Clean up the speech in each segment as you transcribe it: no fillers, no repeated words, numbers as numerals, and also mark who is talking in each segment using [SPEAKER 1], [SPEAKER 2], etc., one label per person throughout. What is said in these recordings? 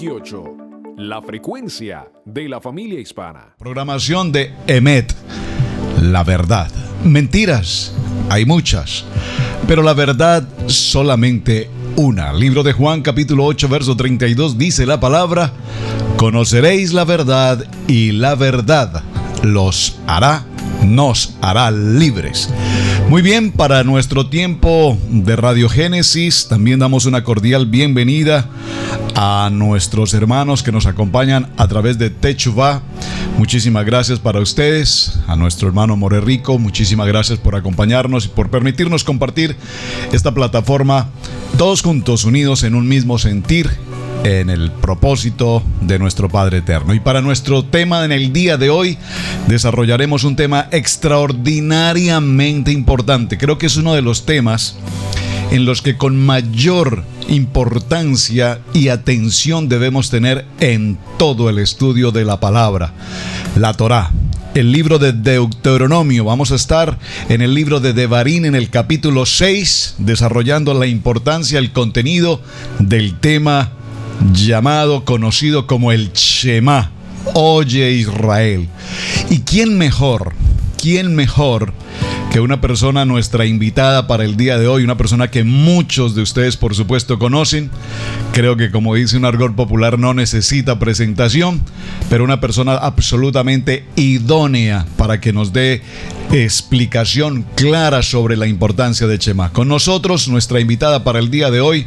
[SPEAKER 1] Yoki 8, la frecuencia de la familia hispana.
[SPEAKER 2] Programación de EMET, la verdad. Mentiras, hay muchas, pero la verdad solamente una. Libro de Juan, capítulo 8, verso 32, dice la palabra: conoceréis la verdad y la verdad nos hará libres. Muy bien, para nuestro tiempo de Radio Génesis, también damos una cordial bienvenida a nuestros hermanos que nos acompañan a través de Techuvá. Muchísimas gracias para ustedes. A nuestro hermano More Rico, muchísimas gracias por acompañarnos y por permitirnos compartir esta plataforma, todos juntos, unidos en un mismo sentir, en el propósito de nuestro Padre Eterno. Y para nuestro tema en el día de hoy, desarrollaremos un tema extraordinariamente importante. Creo que es uno de los temas en los que con mayor importancia y atención debemos tener en todo el estudio de la palabra, la Torá. El libro de Deuteronomio. Vamos a estar en el libro de Devarim, en el capítulo 6, desarrollando la importancia, el contenido del tema conocido como el Shema. Oye Israel. ¿Y quién mejor que una persona, nuestra invitada para el día de hoy, una persona que muchos de ustedes por supuesto conocen? Creo que, como dice un argot popular, no necesita presentación, pero una persona absolutamente idónea para que nos dé explicación clara sobre la importancia de Shema. Con nosotros, nuestra invitada para el día de hoy,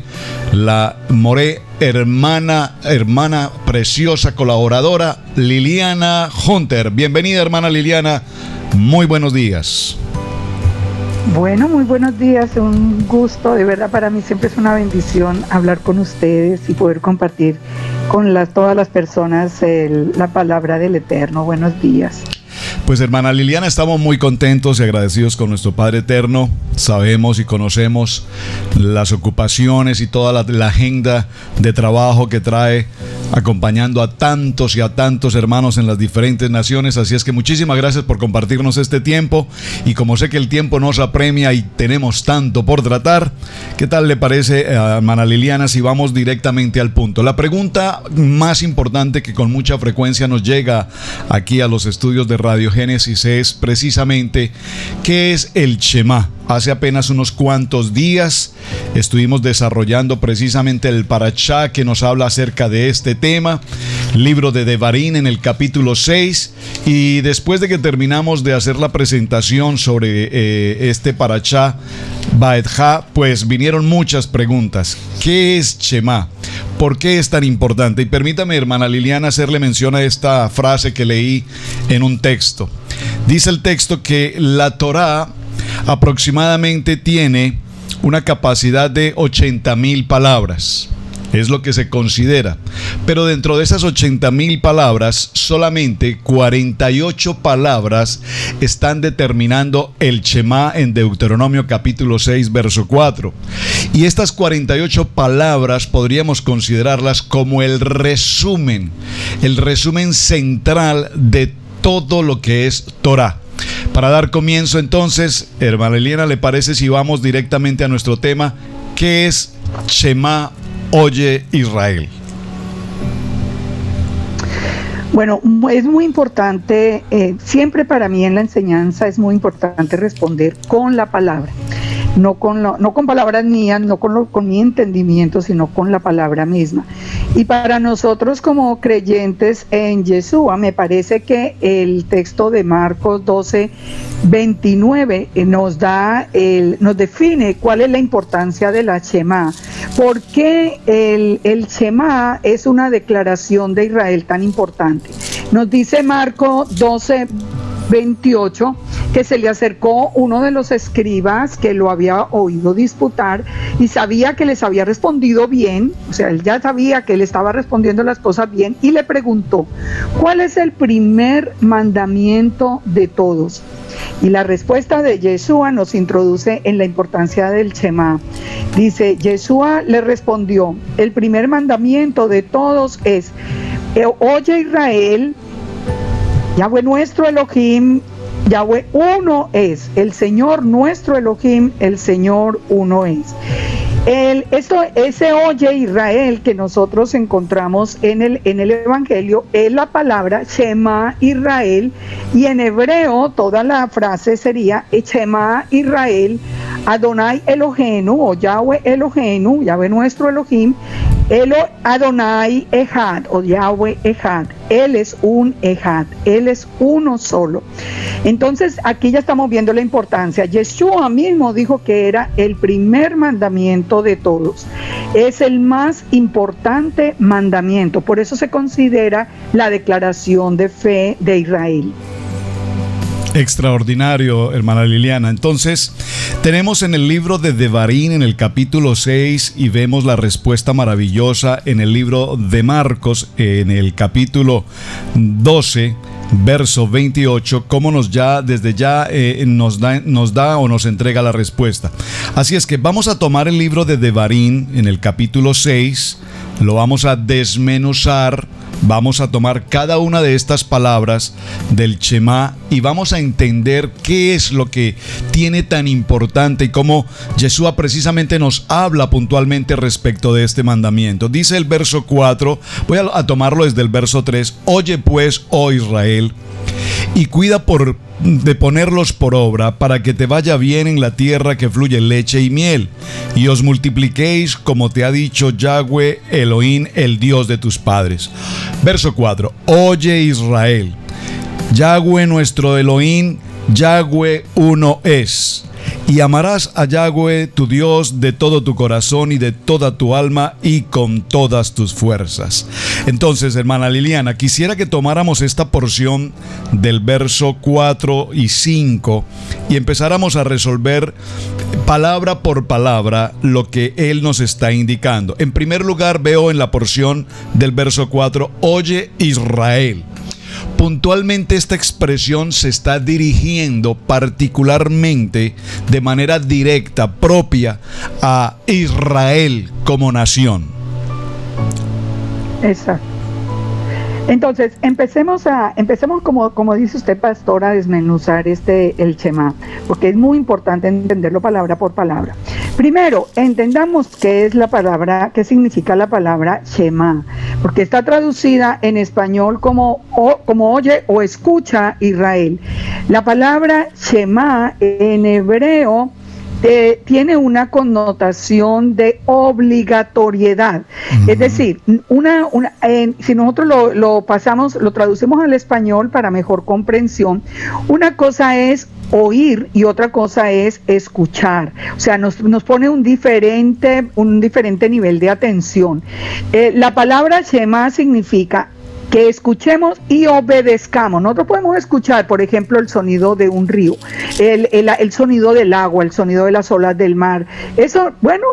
[SPEAKER 2] la More hermana preciosa, colaboradora, Liliana Hunter. Bienvenida, hermana Liliana. Muy buenos días.
[SPEAKER 3] Bueno, muy buenos días, un gusto, de verdad para mí siempre es una bendición hablar con ustedes y poder compartir con todas las personas la palabra del Eterno. Buenos días.
[SPEAKER 2] Pues hermana Liliana, estamos muy contentos y agradecidos con nuestro Padre Eterno. Sabemos y conocemos las ocupaciones y toda la agenda de trabajo que trae acompañando a tantos y a tantos hermanos en las diferentes naciones. Así es que muchísimas gracias por compartirnos este tiempo. Y como sé que el tiempo nos apremia y tenemos tanto por tratar, ¿qué tal le parece, hermana Liliana, si vamos directamente al punto? La pregunta más importante que con mucha frecuencia nos llega aquí a los estudios de Radio Génesis es precisamente: ¿qué es el Shema? Hace apenas unos cuantos días estuvimos desarrollando precisamente el Parashá que nos habla acerca de este tema, libro de Devarim en el capítulo 6, y después de que terminamos de hacer la presentación sobre este Parashá Baedja, pues vinieron muchas preguntas. ¿Qué es Shema? ¿Por qué es tan importante? Y permítame, hermana Liliana, hacerle mención a esta frase que leí en un texto. Dice el texto que la Torá aproximadamente tiene una capacidad de 80,000 palabras. Es lo que se considera. Pero dentro de esas 80,000 palabras, solamente 48 palabras están determinando el Shema en Deuteronomio capítulo 6, verso 4. Y estas 48 palabras podríamos considerarlas como el resumen central de todo lo que es Torá. Para dar comienzo entonces, hermana Liliana, ¿le parece si vamos directamente a nuestro tema? ¿Qué es Shema? Oye Israel.
[SPEAKER 3] Bueno, es muy importante, siempre para mí en la enseñanza es muy importante responder con la palabra. No con palabras mías, no con mi entendimiento, sino con la palabra misma. Y para nosotros como creyentes en Yeshua, me parece que el texto de Marcos 12:29 nos define cuál es la importancia de la Shema. ¿Por qué el Shema es una declaración de Israel tan importante? Nos dice Marcos 12:28 que se le acercó uno de los escribas que lo había oído disputar y sabía que les había respondido bien, o sea, él ya sabía que él estaba respondiendo las cosas bien, y le preguntó: ¿cuál es el primer mandamiento de todos? Y la respuesta de Yeshua nos introduce en la importancia del Shema. Dice, Yeshua le respondió: el primer mandamiento de todos es: oye Israel, Yahweh nuestro Elohim, Yahweh uno es, el Señor nuestro Elohim, el Señor uno es. Ese oye Israel que nosotros encontramos en el Evangelio es la palabra Shema Israel, y en hebreo toda la frase sería Shema Israel, Adonai Eloheinu o Yahweh Eloheinu, Yahweh nuestro Elohim, Adonai Echad o Yahweh Echad. Él es un Echad, Él es uno solo. Entonces aquí ya estamos viendo la importancia. Yeshua mismo dijo que era el primer mandamiento de todos. Es el más importante mandamiento. Por eso se considera la declaración de fe de Israel.
[SPEAKER 2] Extraordinario, hermana Liliana. Entonces, tenemos en el libro de Devarim, en el capítulo 6, y vemos la respuesta maravillosa en el libro de Marcos, en el capítulo 12, verso 28, cómo nos da o nos entrega la respuesta. Así es que vamos a tomar el libro de Devarim, en el capítulo 6, lo vamos a desmenuzar. Vamos a tomar cada una de estas palabras del Shema y vamos a entender qué es lo que tiene tan importante y cómo Yeshua precisamente nos habla puntualmente respecto de este mandamiento. Dice el verso 4, voy a tomarlo desde el verso 3. Oye pues, oh Israel, y cuida de ponerlos por obra, para que te vaya bien en la tierra que fluye leche y miel, y os multipliquéis como te ha dicho Yahweh Elohim, el Dios de tus padres. Verso 4. Oye Israel, Yahweh nuestro Elohim, Yahweh uno es. Y amarás a Yahweh tu Dios de todo tu corazón y de toda tu alma y con todas tus fuerzas. Entonces, hermana Liliana, quisiera que tomáramos esta porción del verso 4 y 5 y empezáramos a resolver palabra por palabra lo que él nos está indicando. En primer lugar, veo en la porción del verso 4, oye Israel. Puntualmente esta expresión se está dirigiendo particularmente de manera directa, propia, a Israel como nación.
[SPEAKER 3] Exacto. Entonces, empecemos como dice usted, pastor, a desmenuzar el Shema, porque es muy importante entenderlo palabra por palabra. Primero, entendamos qué significa la palabra Shema, porque está traducida en español como oye o escucha Israel. La palabra Shema en hebreo tiene una connotación de obligatoriedad. Uh-huh. Es decir, si nosotros lo traducimos al español para mejor comprensión, una cosa es oír y otra cosa es escuchar. O sea, nos pone un diferente nivel de atención. La palabra Shema significa que escuchemos y obedezcamos. Nosotros podemos escuchar, por ejemplo, el sonido de un río, el sonido del agua, el sonido de las olas del mar. Eso, bueno,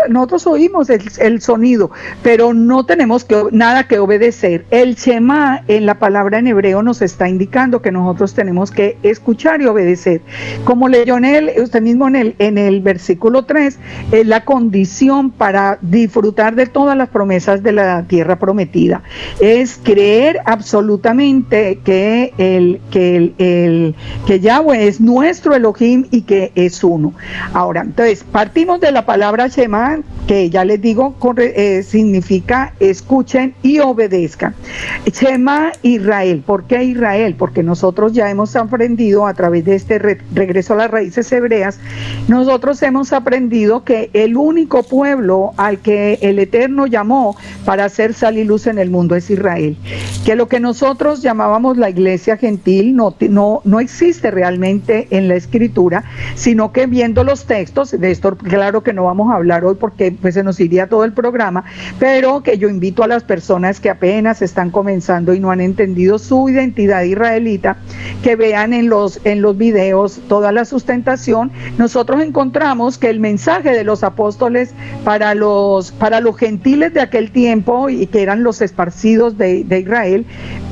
[SPEAKER 3] nosotros oímos el sonido, pero no tenemos nada que obedecer. El Shema en la palabra en hebreo nos está indicando que nosotros tenemos que escuchar y obedecer. Como leyó usted mismo en el versículo 3, es la condición para disfrutar de todas las promesas de la tierra prometida. Es creer absolutamente que Yahweh es nuestro Elohim y que es uno. Ahora, entonces, partimos de la palabra Shema, que ya les digo, significa escuchen y obedezcan. Shema Israel. ¿Por qué Israel? Porque nosotros ya hemos aprendido a través de este regreso a las raíces hebreas, nosotros hemos aprendido que el único pueblo al que el Eterno llamó para hacer sal y luz en el mundo es Israel. Que lo que nosotros llamábamos la iglesia gentil no existe realmente en la escritura, sino que viendo los textos, de esto claro que no vamos a hablar hoy porque pues se nos iría todo el programa, pero que yo invito a las personas que apenas están comenzando y no han entendido su identidad israelita, que vean en los videos toda la sustentación. Nosotros encontramos que el mensaje de los apóstoles para los gentiles de aquel tiempo, y que eran los esparcidos de Israel,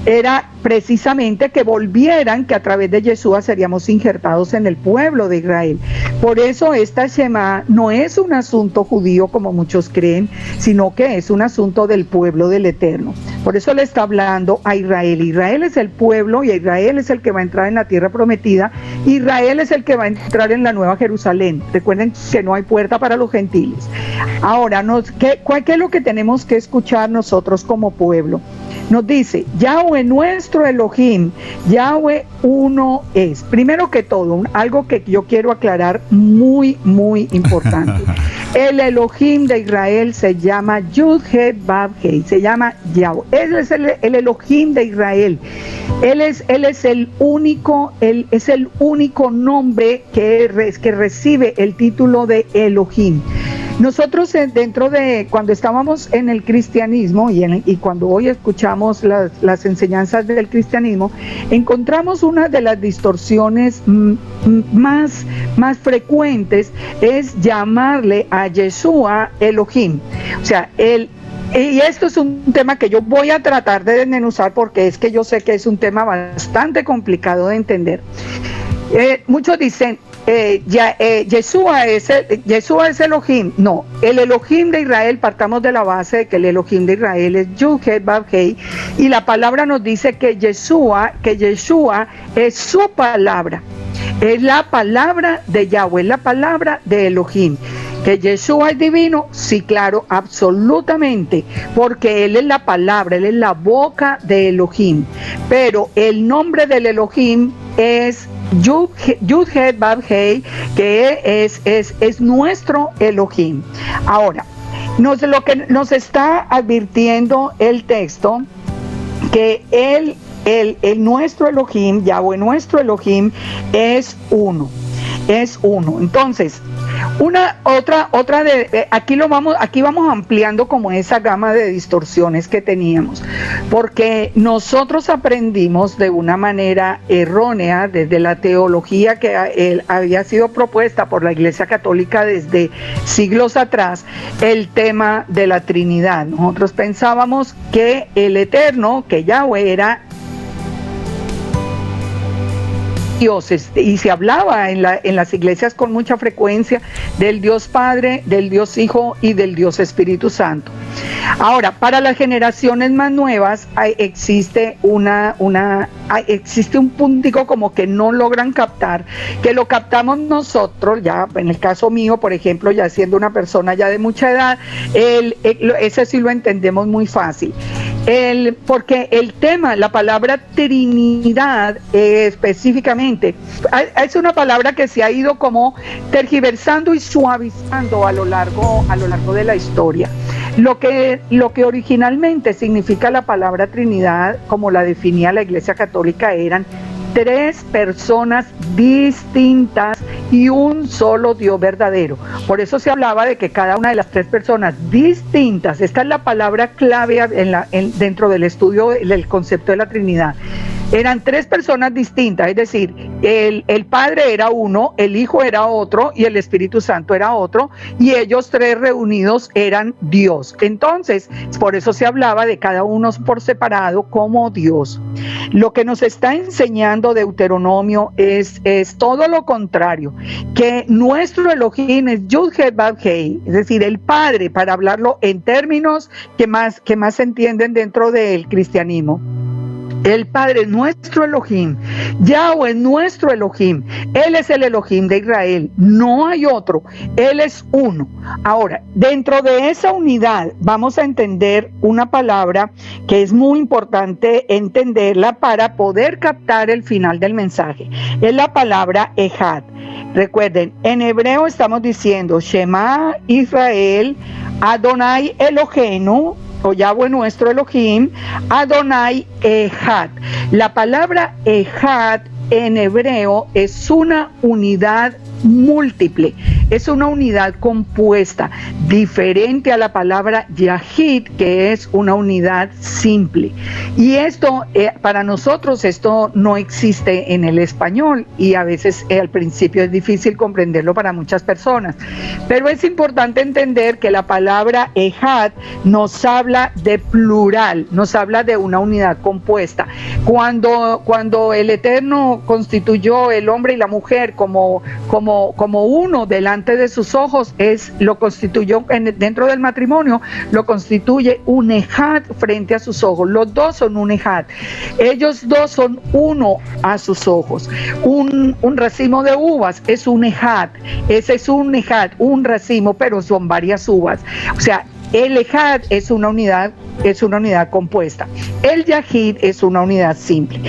[SPEAKER 3] era precisamente que volvieran, que a través de Yeshua seríamos injertados en el pueblo de Israel. Por eso esta Shema no es un asunto judío como muchos creen, sino que es un asunto del pueblo del Eterno. Por eso le está hablando a Israel. Israel es el pueblo y Israel es el que va a entrar en la tierra prometida. Israel es el que va a entrar en la nueva Jerusalén. Recuerden que no hay puerta para los gentiles. Ahora, ¿qué es lo que tenemos que escuchar nosotros como pueblo? Nos dice, Yahweh nuestro Elohim, Yahweh uno es. Primero que todo, algo que yo quiero aclarar muy, muy importante. El Elohim de Israel se llama Yud-He-Vav-He, se llama Yahweh. Él es el Elohim de Israel. Él es el único nombre que recibe el título de Elohim. Nosotros cuando estábamos en el cristianismo y cuando hoy escuchamos las enseñanzas del cristianismo, encontramos una de las distorsiones más frecuentes es llamarle a Yeshua Elohim. O sea, y esto es un tema que yo voy a tratar de desmenuzar porque es que yo sé que es un tema bastante complicado de entender. Muchos dicen, Yeshua es Elohim. No, el Elohim de Israel, partamos de la base de que el Elohim de Israel es Yud-He-Vav-He, y la palabra nos dice que Yeshua es su palabra, es la palabra de Yahweh, es la palabra de Elohim. ¿Que Yeshua es divino? Sí, claro, absolutamente, porque Él es la palabra, Él es la boca de Elohim, pero el nombre del Elohim es Yud-He-Vav-He, que es nuestro Elohim. Ahora, lo que nos está advirtiendo el texto, que nuestro Elohim, Yahweh nuestro Elohim, es uno. Entonces, aquí vamos ampliando como esa gama de distorsiones que teníamos, porque nosotros aprendimos de una manera errónea desde la teología que había sido propuesta por la Iglesia Católica desde siglos atrás, el tema de la Trinidad. Nosotros pensábamos que el Eterno, que Yahweh era dioses, y se hablaba en las iglesias con mucha frecuencia del Dios Padre, del Dios Hijo y del Dios Espíritu Santo. Ahora, para las generaciones más nuevas existe un puntico como que no logran captar, que lo captamos nosotros, ya en el caso mío, por ejemplo, ya siendo una persona ya de mucha edad, ese sí lo entendemos muy fácil. Porque el tema, la palabra Trinidad específicamente, es una palabra que se ha ido como tergiversando y suavizando a lo largo de la historia. Lo que originalmente significa la palabra Trinidad, como la definía la Iglesia Católica, eran tres personas distintas y un solo Dios verdadero. Por eso se hablaba de que cada una de las tres personas distintas, esta es la palabra clave dentro del estudio del concepto de la Trinidad, eran tres personas distintas, es decir, el Padre era uno, el Hijo era otro y el Espíritu Santo era otro, y ellos tres reunidos eran Dios. Entonces, por eso se hablaba de cada uno por separado como Dios. Lo que nos está enseñando Deuteronomio es todo lo contrario, que nuestro Elohim es Yud-He-Vav-He, es decir, el Padre, para hablarlo en términos que más se entienden dentro del cristianismo. El Padre es nuestro Elohim, Yahweh es nuestro Elohim, Él es el Elohim de Israel, no hay otro, Él es uno. Ahora, dentro de esa unidad vamos a entender una palabra que es muy importante entenderla para poder captar el final del mensaje. Es la palabra Ejad. Recuerden, en hebreo estamos diciendo Shema Israel, Adonai Eloheinu, o Yahweh nuestro Elohim, Adonai Ejad. La palabra Ejad en hebreo es una unidad múltiple, es una unidad compuesta, diferente a la palabra Yahid, que es una unidad simple. Y esto, para nosotros, esto no existe en el español, y a veces al principio es difícil comprenderlo para muchas personas. Pero es importante entender que la palabra Ejad nos habla de plural, nos habla de una unidad compuesta. Cuando el Eterno constituyó el hombre y la mujer como uno delante delante de sus ojos lo constituyó dentro del matrimonio, lo constituye un ejad frente a sus ojos. Los dos son un ejad. Ellos dos son uno a sus ojos. Un racimo de uvas es un ejad. Ese es un ejad, un racimo, pero son varias uvas. O sea, el ejad es una unidad compuesta. El yahid es una unidad simple.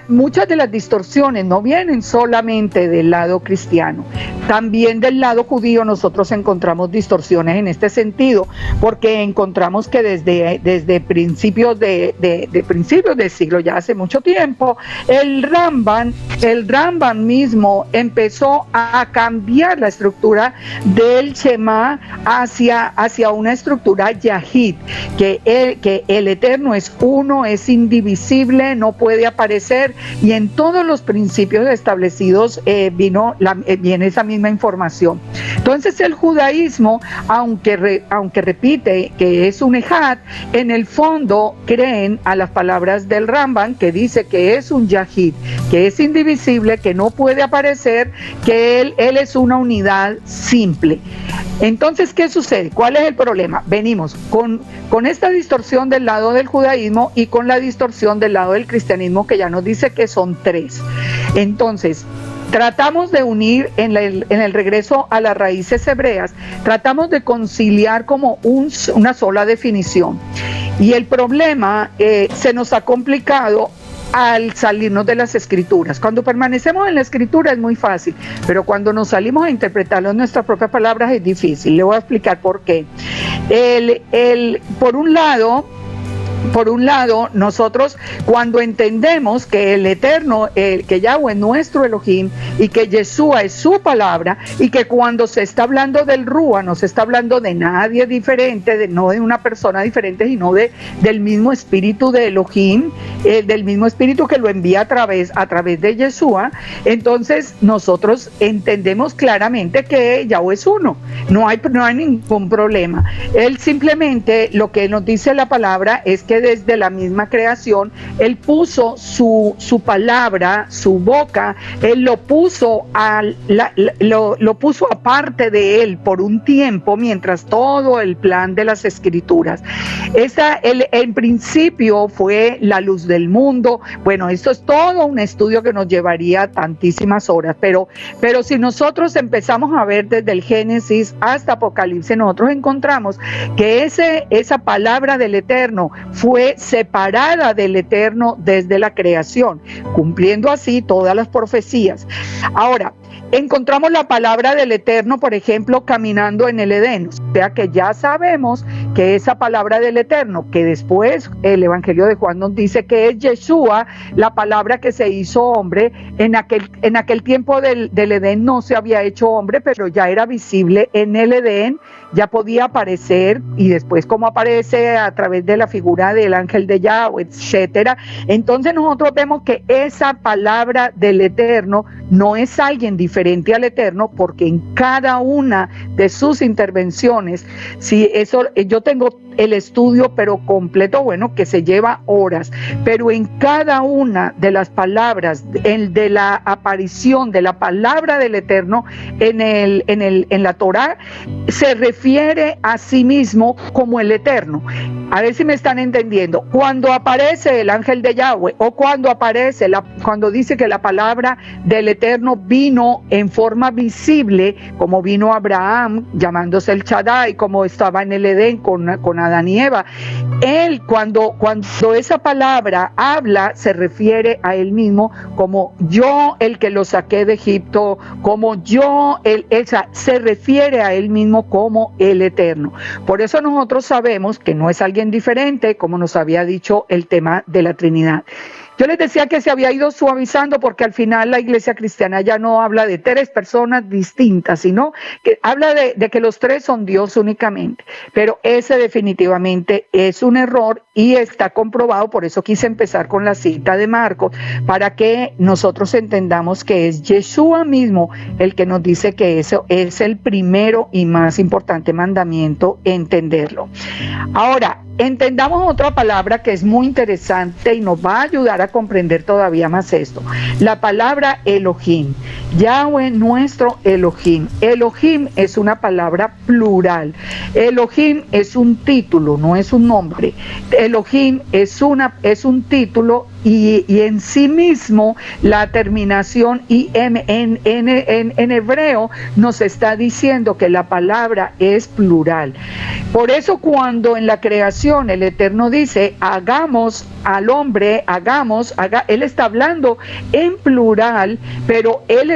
[SPEAKER 3] Muchas de las distorsiones no vienen solamente del lado cristiano, también del lado judío nosotros encontramos distorsiones en este sentido, porque encontramos que desde principios del siglo, ya hace mucho tiempo, el Rambam mismo empezó a cambiar la estructura del Shema hacia una estructura yahid, que el Eterno es uno, es indivisible, no puede aparecer, y en todos los principios establecidos viene esa misma información. Entonces el judaísmo, aunque repite que es un ejad, en el fondo creen a las palabras del Rambam, que dice que es un yahid, que es indivisible, que no puede aparecer, que él es una unidad simple. Entonces, ¿qué sucede? ¿Cuál es el problema? Venimos con esta distorsión del lado del judaísmo y con la distorsión del lado del cristianismo, que ya nos dice que son tres. Entonces, tratamos de unir en el regreso a las raíces hebreas, tratamos de conciliar como una sola definición. Y el problema se nos ha complicado al salirnos de las escrituras. Cuando permanecemos en la escritura es muy fácil, pero cuando nos salimos a interpretarlo en nuestras propias palabras es difícil. Le voy a explicar por qué. Por un lado, nosotros cuando entendemos que el Eterno, que Yahweh es nuestro Elohim y que Yeshua es su palabra, y que cuando se está hablando del Rúa no se está hablando de nadie diferente, no de una persona diferente, sino del mismo espíritu de Elohim, del mismo espíritu que lo envía a través de Yeshua, entonces nosotros entendemos claramente que Yahweh es uno, no hay ningún problema. Él simplemente, lo que nos dice la palabra es que desde la misma creación Él puso su palabra, su boca, Él lo puso aparte de Él por un tiempo, mientras todo el plan de las escrituras. En principio fue la luz del mundo. Bueno, esto es todo un estudio que nos llevaría tantísimas horas, pero si nosotros empezamos a ver desde el Génesis hasta Apocalipsis, nosotros encontramos que esa palabra del Eterno fue separada del Eterno desde la creación, cumpliendo así todas las profecías. Ahora, encontramos la palabra del Eterno, por ejemplo, caminando en el Edén. O sea que ya sabemos que esa palabra del Eterno, que después el Evangelio de Juan nos dice que es Yeshua, la palabra que se hizo hombre, en aquel tiempo del Edén no se había hecho hombre, pero ya era visible en el Edén, ya podía aparecer, y después como aparece a través de la figura del ángel de Yahweh, etcétera. Entonces nosotros vemos que esa palabra del Eterno no es alguien diferente al Eterno, porque en cada una de sus intervenciones, si eso, yo tengo el estudio pero completo, bueno, que se lleva horas, pero en cada una de las palabras, de la aparición de la palabra del Eterno en la Torá, se refiere a sí mismo como el Eterno. A ver si me están entendiendo. Cuando aparece el ángel de Yahweh, o cuando dice que la palabra del Eterno vino en forma visible, como vino Abraham llamándose el Shaddai, como estaba en el Edén con Adán y Eva, él cuando esa palabra habla, se refiere a él mismo como yo, el que lo saqué de Egipto, como yo, se refiere a él mismo como el Eterno. Por eso nosotros sabemos que no es alguien diferente, como nos había dicho el tema de la Trinidad. Yo les decía que se había ido suavizando porque al final la iglesia cristiana ya no habla de tres personas distintas, sino que habla de que los tres son Dios únicamente. Pero ese definitivamente es un error y está comprobado. Por eso quise empezar con la cita de Marcos, para que nosotros entendamos que es Yeshua mismo el que nos dice que eso es el primero y más importante mandamiento, entenderlo. Ahora, entendamos otra palabra que es muy interesante y nos va a ayudar a comprender todavía más esto. La palabra Elohim. Yahweh nuestro Elohim. Elohim es una palabra plural. Elohim es un título, no es un nombre. Elohim es un título y en sí mismo la terminación IM en hebreo nos está diciendo que la palabra es plural. Por eso cuando en la creación el Eterno dice hagamos al hombre, él está hablando en plural, pero él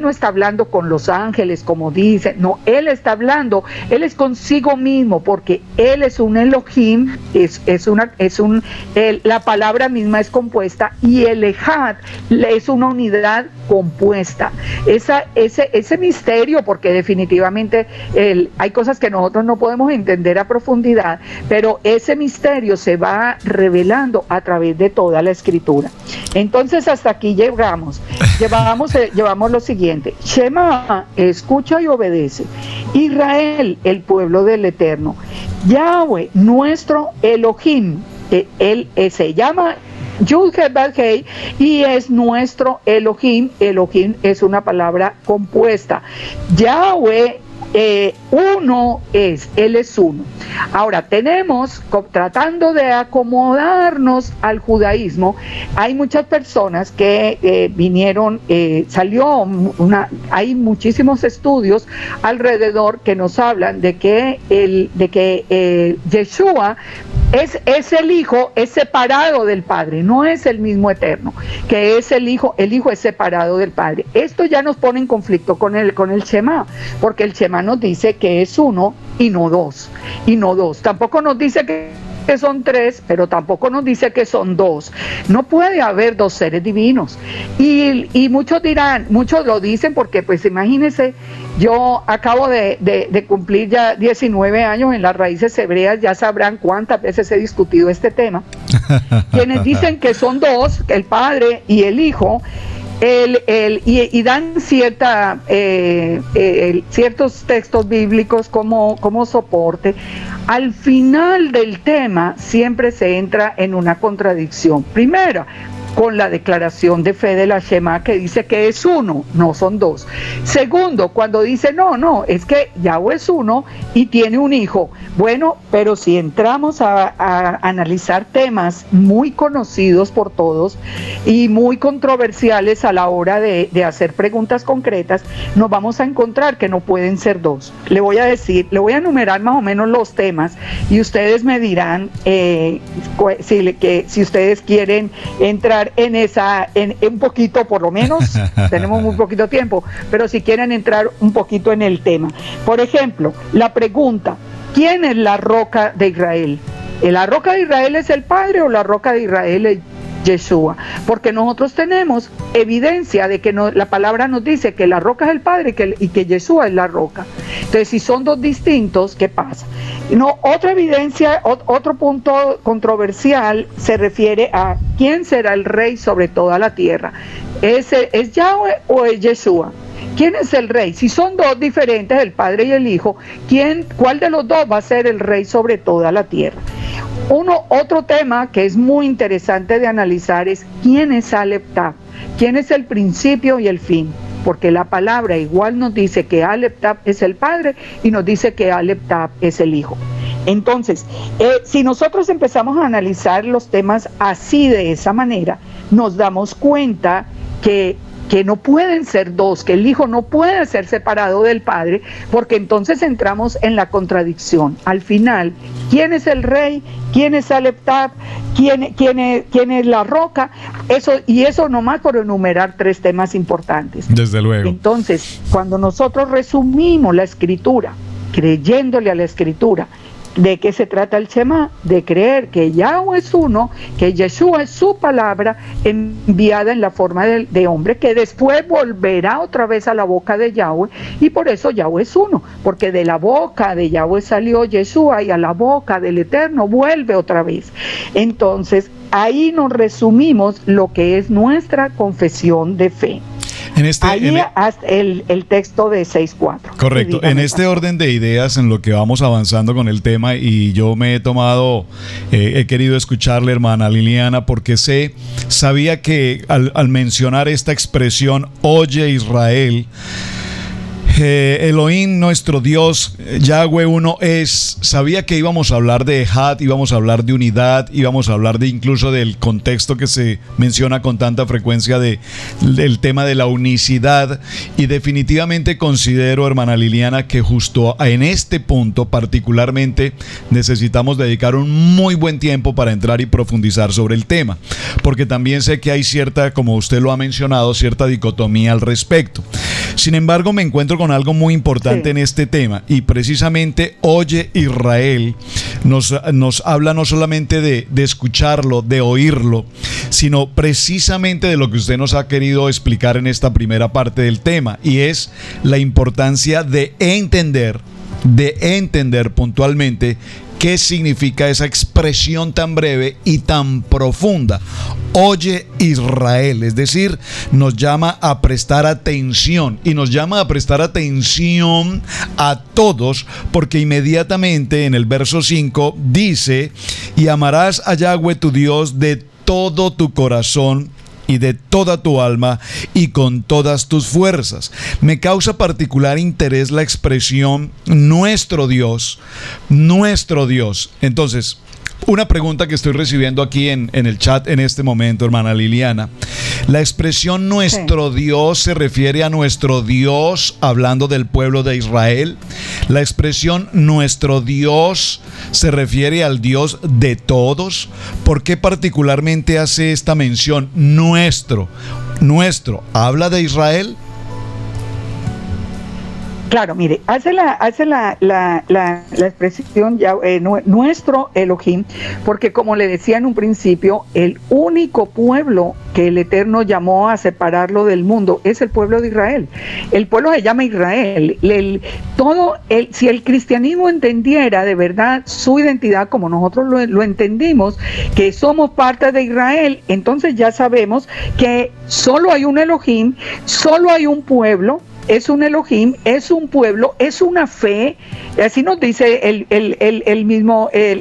[SPEAKER 3] no está hablando con los ángeles como dice, no, él está hablando, él es consigo mismo, porque él es un Elohim, la palabra misma es compuesta, y el Ejad es una unidad compuesta. Ese misterio, porque definitivamente hay cosas que nosotros no podemos entender a profundidad, pero ese misterio se va revelando a través de toda la escritura. Entonces hasta aquí llevamos lo siguiente: Shema, escucha y obedece. Israel, el pueblo del Eterno. Yahweh, nuestro Elohim, él se llama Yud-Heh-Vav-Heh y es nuestro Elohim. Elohim es una palabra compuesta. Yahweh, uno es, él es uno. Ahora tenemos, tratando de acomodarnos al judaísmo, hay muchas personas que vinieron, hay muchísimos estudios alrededor que nos hablan de que Yeshua es el Hijo, es separado del Padre, no es el mismo Eterno, que es el Hijo es separado del Padre. Esto ya nos pone en conflicto con el Shema, porque el Shema nos dice que es uno y no dos. Tampoco nos dice que son tres, pero tampoco nos dice que son dos. No puede haber dos seres divinos. Y muchos lo dicen porque, pues imagínense, yo acabo de cumplir ya 19 años en las raíces hebreas, ya sabrán cuántas veces he discutido este tema. Quienes dicen que son dos, el Padre y el Hijo, y dan ciertos textos bíblicos como soporte. Al final del tema siempre se entra en una contradicción. Primero, con la declaración de fe de la Shema, que dice que es uno, no son dos. Segundo, cuando dice no, es que Yahweh es uno y tiene un hijo. Bueno, pero si entramos a analizar temas muy conocidos por todos y muy controversiales a la hora de hacer preguntas concretas, nos vamos a encontrar que no pueden ser dos. Le voy a enumerar más o menos los temas y ustedes me dirán si ustedes quieren entrar en un poquito, por lo menos, tenemos muy poquito tiempo, pero si quieren entrar un poquito en el tema. Por ejemplo, la pregunta: ¿quién es la roca de Israel? ¿La roca de Israel es el Padre o la roca de Israel es Yeshua? Porque nosotros tenemos evidencia de que la palabra nos dice que la roca es el Padre y que Yeshua es la roca. Entonces, si son dos distintos, ¿qué pasa? Otra evidencia, otro punto controversial se refiere a quién será el rey sobre toda la tierra. ¿Es Yahweh o es Yeshua? ¿Quién es el rey? Si son dos diferentes, el Padre y el Hijo, ¿cuál de los dos va a ser el rey sobre toda la tierra? Otro tema que es muy interesante de analizar es quién es Aleph Tav, quién es el principio y el fin, porque la palabra igual nos dice que Aleph Tav es el Padre y nos dice que Aleph Tav es el Hijo. Entonces, si nosotros empezamos a analizar los temas así, de esa manera, nos damos cuenta que no pueden ser dos, que el Hijo no puede ser separado del Padre, porque entonces entramos en la contradicción. Al final, ¿quién es el rey? ¿Quién es Aleph Tav? ¿Quién es la roca? Eso nomás por enumerar tres temas importantes.
[SPEAKER 2] Desde luego.
[SPEAKER 3] Entonces, cuando nosotros resumimos la Escritura, creyéndole a la Escritura, ¿de qué se trata el Shema? De creer que Yahweh es uno, que Yeshua es su palabra enviada en la forma de hombre, que después volverá otra vez a la boca de Yahweh, y por eso Yahweh es uno, porque de la boca de Yahweh salió Yeshua y a la boca del Eterno vuelve otra vez. Entonces, ahí nos resumimos lo que es nuestra confesión de fe. Ahí hasta el texto de 6.4.
[SPEAKER 2] Correcto. En este orden de ideas en lo que vamos avanzando con el tema, y yo me he tomado, he querido escucharle, hermana Liliana, porque sabía que al mencionar esta expresión, oye Israel, Elohim, nuestro Dios, Yahweh uno es, sabía que íbamos a hablar de Ejad, íbamos a hablar de unidad, íbamos a hablar de incluso del contexto que se menciona con tanta frecuencia del tema de la unicidad, y definitivamente considero, hermana Liliana, que justo en este punto particularmente necesitamos dedicar un muy buen tiempo para entrar y profundizar sobre el tema, porque también sé que hay cierta, como usted lo ha mencionado, cierta dicotomía al respecto. Sin embargo, me encuentro con algo muy importante en este tema, y precisamente oye Israel nos habla no solamente de escucharlo, de oírlo, sino precisamente de lo que usted nos ha querido explicar en esta primera parte del tema, y es la importancia de entender puntualmente qué significa esa expresión tan breve y tan profunda. Oye Israel, es decir, nos llama a prestar atención, y nos llama a prestar atención a todos, porque inmediatamente en el verso 5 dice: y amarás a Yahweh tu Dios de todo tu corazón y de toda tu alma y con todas tus fuerzas. Me causa particular interés la expresión nuestro Dios, nuestro Dios. Entonces, una pregunta que estoy recibiendo aquí en el chat en este momento, hermana Liliana. La expresión nuestro Dios se refiere a nuestro Dios hablando del pueblo de Israel. La expresión nuestro Dios se refiere al Dios de todos. ¿Por qué particularmente hace esta mención nuestro? ¿Habla de Israel?
[SPEAKER 3] Claro, mire, hace la expresión nuestro Elohim, porque como le decía en un principio, el único pueblo que el Eterno llamó a separarlo del mundo es el pueblo de Israel. El pueblo se llama Israel. Si el cristianismo entendiera de verdad su identidad como nosotros lo entendimos, que somos parte de Israel, entonces ya sabemos que solo hay un Elohim, solo hay un pueblo. Es un Elohim, es un pueblo, es una fe. Así nos dice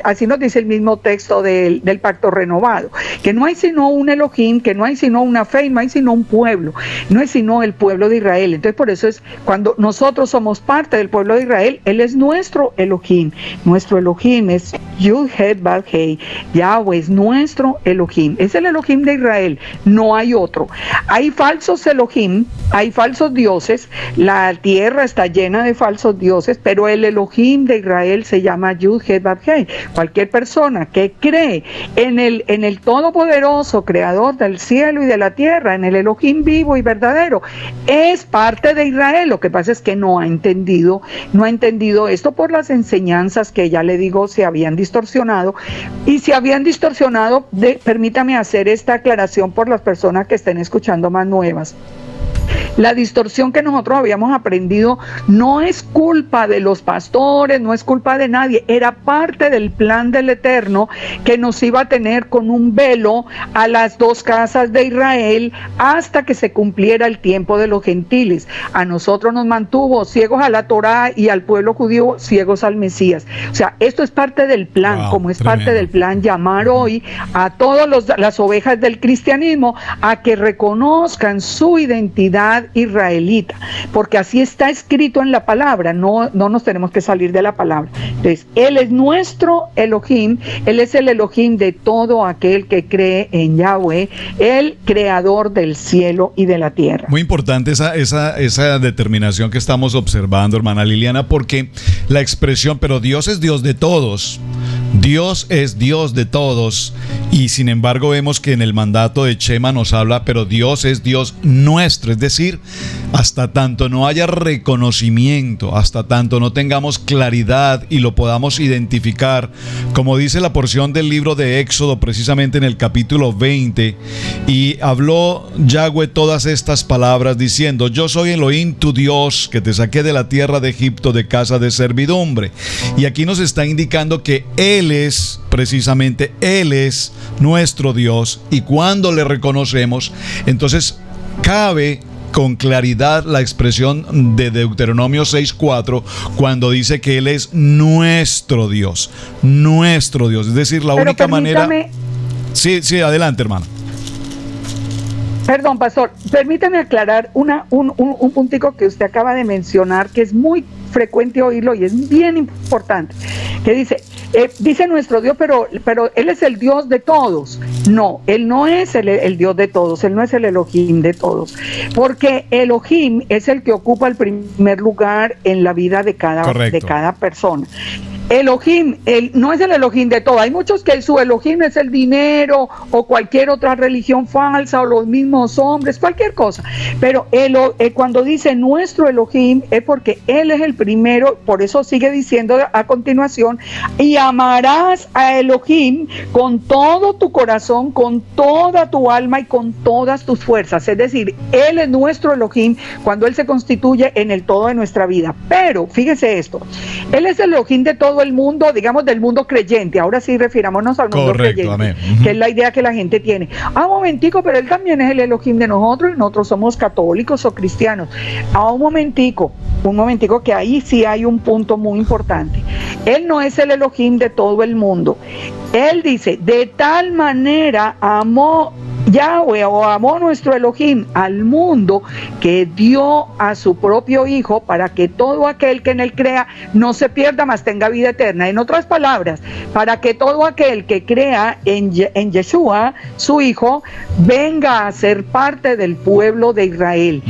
[SPEAKER 3] así nos dice el mismo texto del pacto renovado, que no hay sino un Elohim, que no hay sino una fe, y no hay sino un pueblo, no es sino el pueblo de Israel. Entonces por eso es cuando nosotros somos parte del pueblo de Israel, Él es nuestro Elohim. Nuestro Elohim es Yud Het Vav Hei. Yahweh es nuestro Elohim, es el Elohim de Israel, no hay otro. Hay falsos Elohim, hay falsos dioses. La tierra está llena de falsos dioses, pero el Elohim de Israel se llama Yud Het Vav Hei. Cualquier persona que cree en el Todopoderoso, creador del cielo y de la tierra, en el Elohim vivo y verdadero, es parte de Israel. Lo que pasa es que no ha entendido esto por las enseñanzas que ya le digo se habían distorsionado, y se habían distorsionado, permítame hacer esta aclaración por las personas que estén escuchando más nuevas. La distorsión que nosotros habíamos aprendido no es culpa de los pastores, no es culpa de nadie, era parte del plan del Eterno, que nos iba a tener con un velo a las dos casas de Israel hasta que se cumpliera el tiempo de los gentiles. A nosotros nos mantuvo ciegos a la Torá y al pueblo judío ciegos al Mesías. O sea, esto es parte del plan, como es tremendo. Parte del plan llamar hoy a todas las ovejas del cristianismo a que reconozcan su identidad israelita, porque así está escrito en la palabra, no nos tenemos que salir de la palabra. Entonces, Él es nuestro Elohim, Él es el Elohim de todo aquel que cree en Yahweh, el creador del cielo y de la tierra.
[SPEAKER 2] Muy importante esa determinación que estamos observando, hermana Liliana, porque la expresión, pero Dios es Dios de todos. Dios es Dios de todos, y sin embargo vemos que en el mandato de Shema nos habla, pero Dios es Dios nuestro, es decir, hasta tanto no haya reconocimiento, hasta tanto no tengamos claridad y lo podamos identificar, como dice la porción del libro de Éxodo precisamente en el capítulo 20, y habló Yahweh todas estas palabras diciendo: yo soy Elohim tu Dios, que te saqué de la tierra de Egipto de casa de servidumbre. Y aquí nos está indicando que Él es, precisamente, Él es nuestro Dios, y cuando le reconocemos, entonces cabe con claridad la expresión de Deuteronomio 6:4 cuando dice que Él es nuestro Dios, es decir, la única manera... Sí, adelante, hermano.
[SPEAKER 3] Perdón, pastor, permítame aclarar un puntico que usted acaba de mencionar, que es muy frecuente oírlo y es bien importante, que dice nuestro Dios, pero Él es el Dios de todos. No, Él no es el Dios de todos, Él no es el Elohim de todos, porque Elohim es el que ocupa el primer lugar en la vida de cada persona. Elohim, no es el Elohim de todo. Hay muchos que su Elohim es el dinero o cualquier otra religión falsa o los mismos hombres, cualquier cosa. Pero cuando dice nuestro Elohim es porque Él es el primero, por eso sigue diciendo a continuación, y amarás a Elohim con todo tu corazón, con toda tu alma y con todas tus fuerzas. Es decir, Él es nuestro Elohim cuando Él se constituye en el todo de nuestra vida. Pero fíjese esto, Él es el Elohim de todo el mundo, digamos del mundo creyente. Ahora sí refirámonos al mundo creyente, amén. Que es la idea que la gente tiene. Un momentico, pero Él también es el Elohim de nosotros y nosotros somos católicos o cristianos. Un momentico, que ahí sí hay un punto muy importante. Él no es el Elohim de todo el mundo. Él dice, de tal manera amó Yahweh o amó nuestro Elohim al mundo que dio a su propio Hijo para que todo aquel que en Él crea no se pierda, mas tenga vida eterna. En otras palabras, para que todo aquel que crea en Yeshua, su Hijo, venga a ser parte del pueblo de Israel.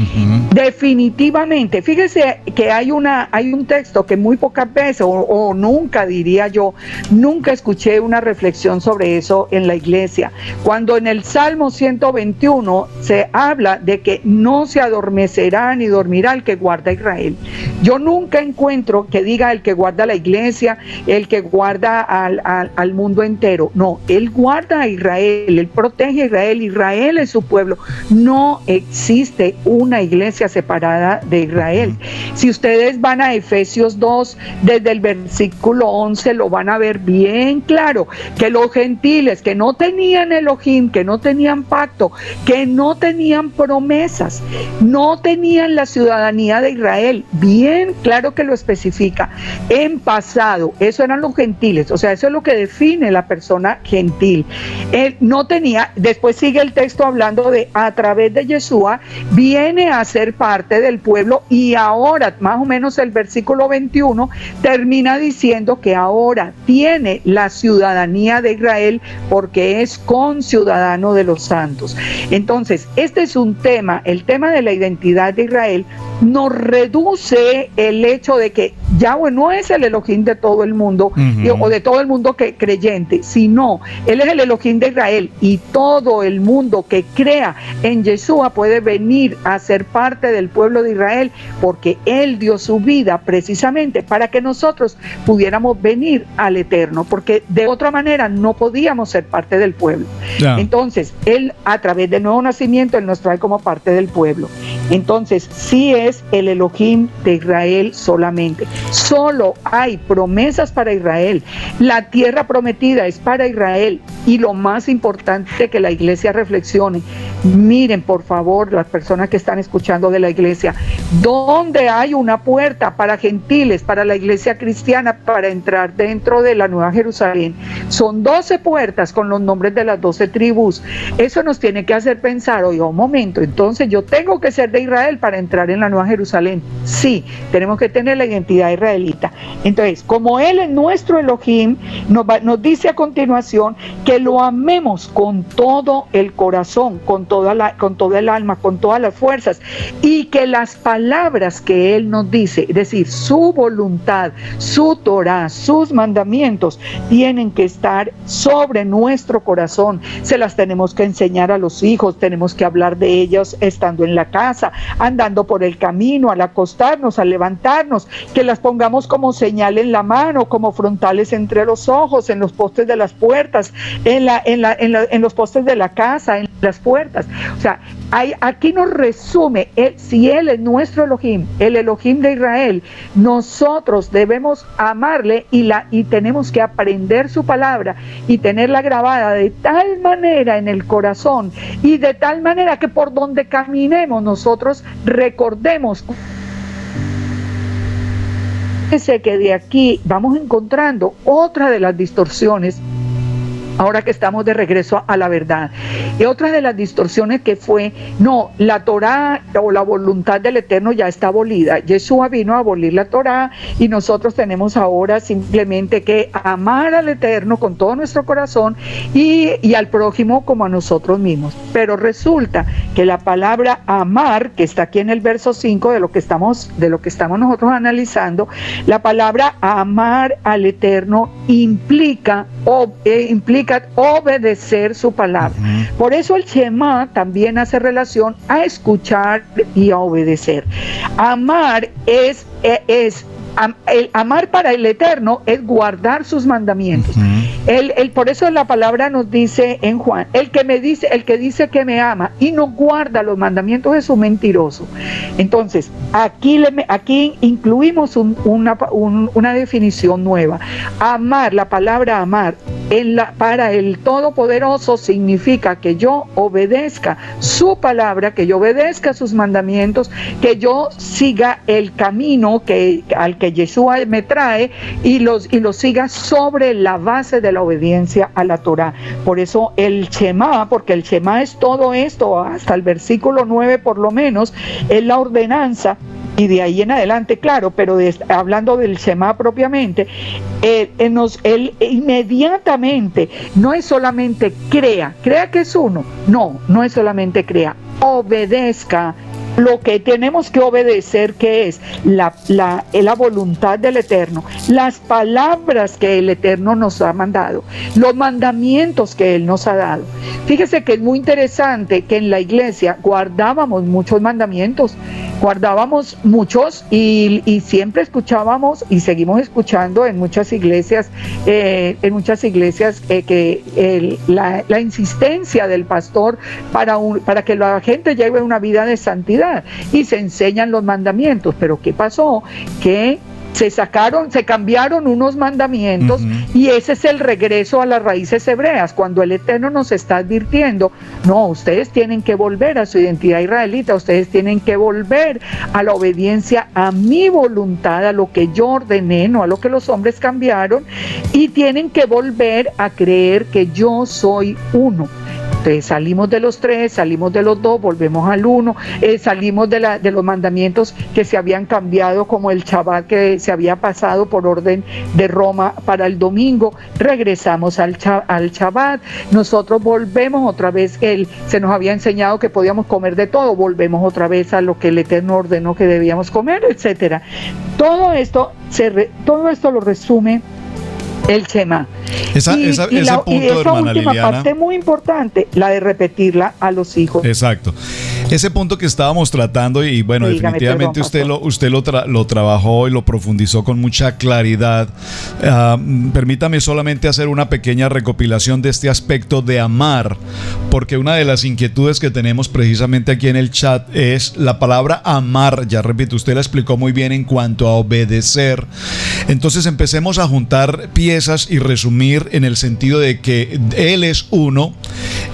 [SPEAKER 3] Definitivamente, fíjese que hay un texto que muy pocas veces o nunca, diría yo, nunca escuché una reflexión sobre eso en la iglesia. Cuando en el Salmo 121 se habla de que no se adormecerá ni dormirá el que guarda a Israel. Yo nunca encuentro que diga el que guarda la iglesia, el que guarda al mundo entero. No, Él guarda a Israel, Él protege a Israel, Israel es su pueblo. No existe una iglesia separada de Israel. Si ustedes van a Efesios 2, desde el versículo 11, lo van a ver bien claro, que los gentiles que no tenían Elohim, que no tenían pacto, que no tenían promesas, no tenían la ciudadanía de Israel, bien claro que lo especifica, en pasado, eso eran los gentiles, o sea, eso es lo que define la persona gentil. Él no tenía, después sigue el texto hablando de a través de Yeshua, viene a ser parte del pueblo y ahora, más o menos el versículo 21, termina diciendo que ahora tiene la ciudadanía de Israel porque es conciudadano de los santos. Entonces, este es un tema, el tema de la identidad de Israel nos reduce el hecho de que Yahweh no es el Elohim de todo el mundo o de todo el mundo que creyente, sino Él es el Elohim de Israel y todo el mundo que crea en Yeshua puede venir a ser parte del pueblo de Israel porque Él dio su vida precisamente para que nosotros pudiéramos venir al Eterno, porque de otra manera no podíamos ser parte del pueblo. Entonces, Él a través del nuevo nacimiento, Él nos trae como parte del pueblo. Entonces, sí es el Elohim de Israel solamente. Solo hay promesas para Israel. La tierra prometida es para Israel. Y lo más importante que la iglesia reflexione, miren por favor, las personas que están escuchando de la iglesia, ¿dónde hay una puerta para gentiles, para la iglesia cristiana, para entrar dentro de la Nueva Jerusalén? Son 12 puertas con los nombres de las 12 tribus. Eso nos tiene que hacer pensar, oye, un momento, entonces yo tengo que ser de Israel para entrar en la Nueva Jerusalén. Sí, tenemos que tener la identidad israelita. Entonces, como Él es nuestro Elohim, nos dice a continuación que lo amemos con todo el corazón, con toda el alma, con todas las fuerzas, y que las palabras que Él nos dice, es decir, su voluntad, su Torah, sus mandamientos, tienen que estar sobre nuestro corazón. Se las tenemos que enseñar a los hijos, tenemos que hablar de ellos estando en la casa, andando por el camino, al acostarnos, al levantarnos, que las pongamos como señal en la mano, como frontales entre los ojos, en los postes de las puertas, en los postes de la casa, en las puertas. puertas. O sea, aquí nos resume, si Él es nuestro Elohim, el Elohim de Israel, nosotros debemos amarle y tenemos que aprender su palabra y tenerla grabada de tal manera en el corazón y de tal manera que por donde caminemos nosotros recordemos. Fíjense que de aquí vamos encontrando otra de las distorsiones ahora que estamos de regreso a la verdad. Y otra de las distorsiones que fue, no, la Torá o la voluntad del Eterno ya está abolida. Yeshua vino a abolir la Torá y nosotros tenemos ahora simplemente que amar al Eterno con todo nuestro corazón y al prójimo como a nosotros mismos. Pero resulta que la palabra amar, que está aquí en el verso 5 de lo que estamos nosotros analizando, la palabra amar al Eterno implica obedecer su palabra. Por eso el Shema también hace relación a escuchar y a obedecer. Amar el amar para el Eterno es guardar sus mandamientos. Por eso la palabra nos dice en Juan, el que dice que me ama y no guarda los mandamientos es un mentiroso. Entonces, aquí incluimos una definición nueva. Amar, la palabra amar, para el Todopoderoso significa que yo obedezca su palabra, que yo obedezca sus mandamientos, que yo siga el camino al que Yeshua me trae y los siga sobre la base de la obediencia a la Torá. Por eso el Shema, porque el Shema es todo esto, hasta el versículo 9 por lo menos, es la ordenanza. Y de ahí en adelante, claro, pero hablando del Shema propiamente, él inmediatamente, no es solamente crea que es uno, no es solamente crea, obedezca lo que tenemos que obedecer, que es la voluntad del Eterno, las palabras que el Eterno nos ha mandado, los mandamientos que Él nos ha dado. Fíjese que es muy interesante que en la iglesia guardábamos muchos mandamientos, y siempre escuchábamos y seguimos escuchando en muchas iglesias que la insistencia del pastor para que la gente lleve una vida de santidad y se enseñan los mandamientos. Pero ¿qué pasó? Que se cambiaron unos mandamientos, y ese es el regreso a las raíces hebreas, cuando el Eterno nos está advirtiendo, no, ustedes tienen que volver a su identidad israelita, ustedes tienen que volver a la obediencia a mi voluntad, a lo que yo ordené, no a lo que los hombres cambiaron, y tienen que volver a creer que yo soy uno. Entonces salimos de los tres, salimos de los dos, volvemos al uno, salimos de los mandamientos que se habían cambiado, como el Shabbat que se había pasado por orden de Roma para el domingo, regresamos al Shabbat, nosotros volvemos otra vez, se nos había enseñado que podíamos comer de todo, volvemos otra vez a lo que el Eterno ordenó que debíamos comer, etcétera. Todo esto lo resume el Shema.
[SPEAKER 2] Ese punto,
[SPEAKER 3] y esa
[SPEAKER 2] hermana
[SPEAKER 3] última
[SPEAKER 2] Liliana,
[SPEAKER 3] parte muy importante, la de repetirla a los hijos.
[SPEAKER 2] Exacto. Ese punto que estábamos tratando, y bueno,
[SPEAKER 3] Dígame,
[SPEAKER 2] definitivamente
[SPEAKER 3] perdón,
[SPEAKER 2] usted lo trabajó y lo profundizó con mucha claridad. Permítame solamente hacer una pequeña recopilación de este aspecto de amar, porque una de las inquietudes que tenemos precisamente aquí en el chat es la palabra amar. Ya repito, usted la explicó muy bien en cuanto a obedecer. Entonces empecemos a juntar piezas y resumir en el sentido de que Él es uno,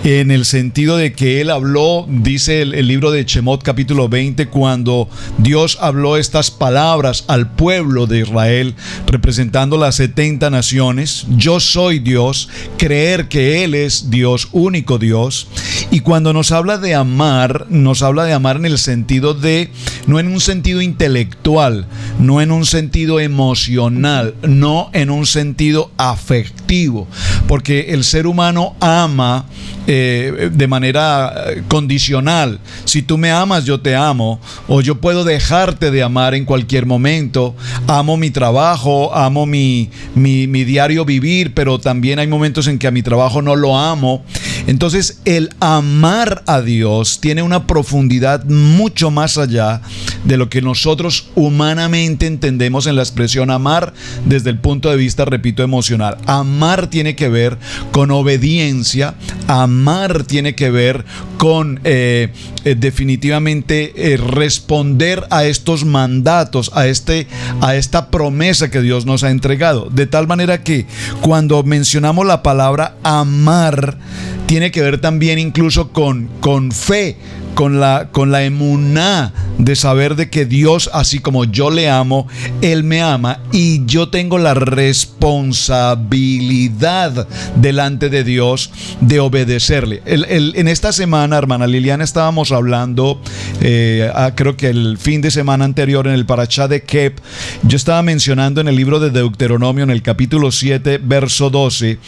[SPEAKER 2] en el sentido de que Él habló, dice el libro de Shemot capítulo 20, cuando Dios habló estas palabras al pueblo de Israel, representando las 70 naciones: yo soy Dios, creer que Él es Dios, único Dios. Y cuando nos habla de amar en el sentido de, no en un sentido intelectual, no en un sentido emocional, no en un sentido afectivo, porque el ser humano ama de manera condicional. Si tú me amas, yo te amo, o yo puedo dejarte de amar en cualquier momento. Amo mi trabajo, amo mi diario vivir, pero también hay momentos en que a mi trabajo no lo amo. Entonces el amar a Dios tiene una profundidad mucho más allá de lo que nosotros humanamente entendemos en la expresión amar desde el punto de vista, repito, emocional. Amar tiene que ver con obediencia, amar tiene que ver con definitivamente responder a estos mandatos, a esta promesa que Dios nos ha entregado. De tal manera que cuando mencionamos la palabra amar, tiene que ver también incluso con fe, con la emuná de saber de que Dios, así como yo le amo, Él me ama, y yo tengo la responsabilidad delante de Dios de obedecerle. En esta semana, hermana Liliana, estábamos hablando, creo que el fin de semana anterior, en el Parashá de Kep, yo estaba mencionando en el libro de Deuteronomio, en el capítulo 7, verso 12,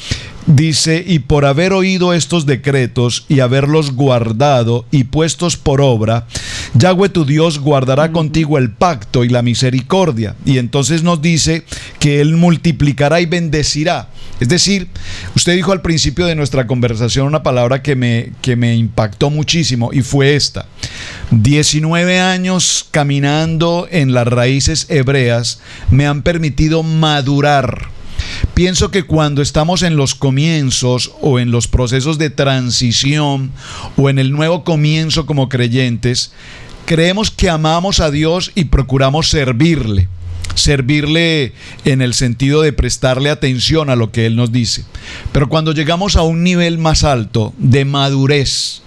[SPEAKER 2] dice: y por haber oído estos decretos y haberlos guardado y puestos por obra, Yahweh tu Dios guardará contigo el pacto y la misericordia. Y entonces nos dice que Él multiplicará y bendecirá. Es decir, usted dijo al principio de nuestra conversación una palabra que me impactó muchísimo, y fue esta: 19 años caminando en las raíces hebreas me han permitido madurar. Pienso que cuando estamos en los comienzos o en los procesos de transición o en el nuevo comienzo como creyentes, creemos que amamos a Dios y procuramos servirle en el sentido de prestarle atención a lo que Él nos dice. Pero cuando llegamos a un nivel más alto de madurez,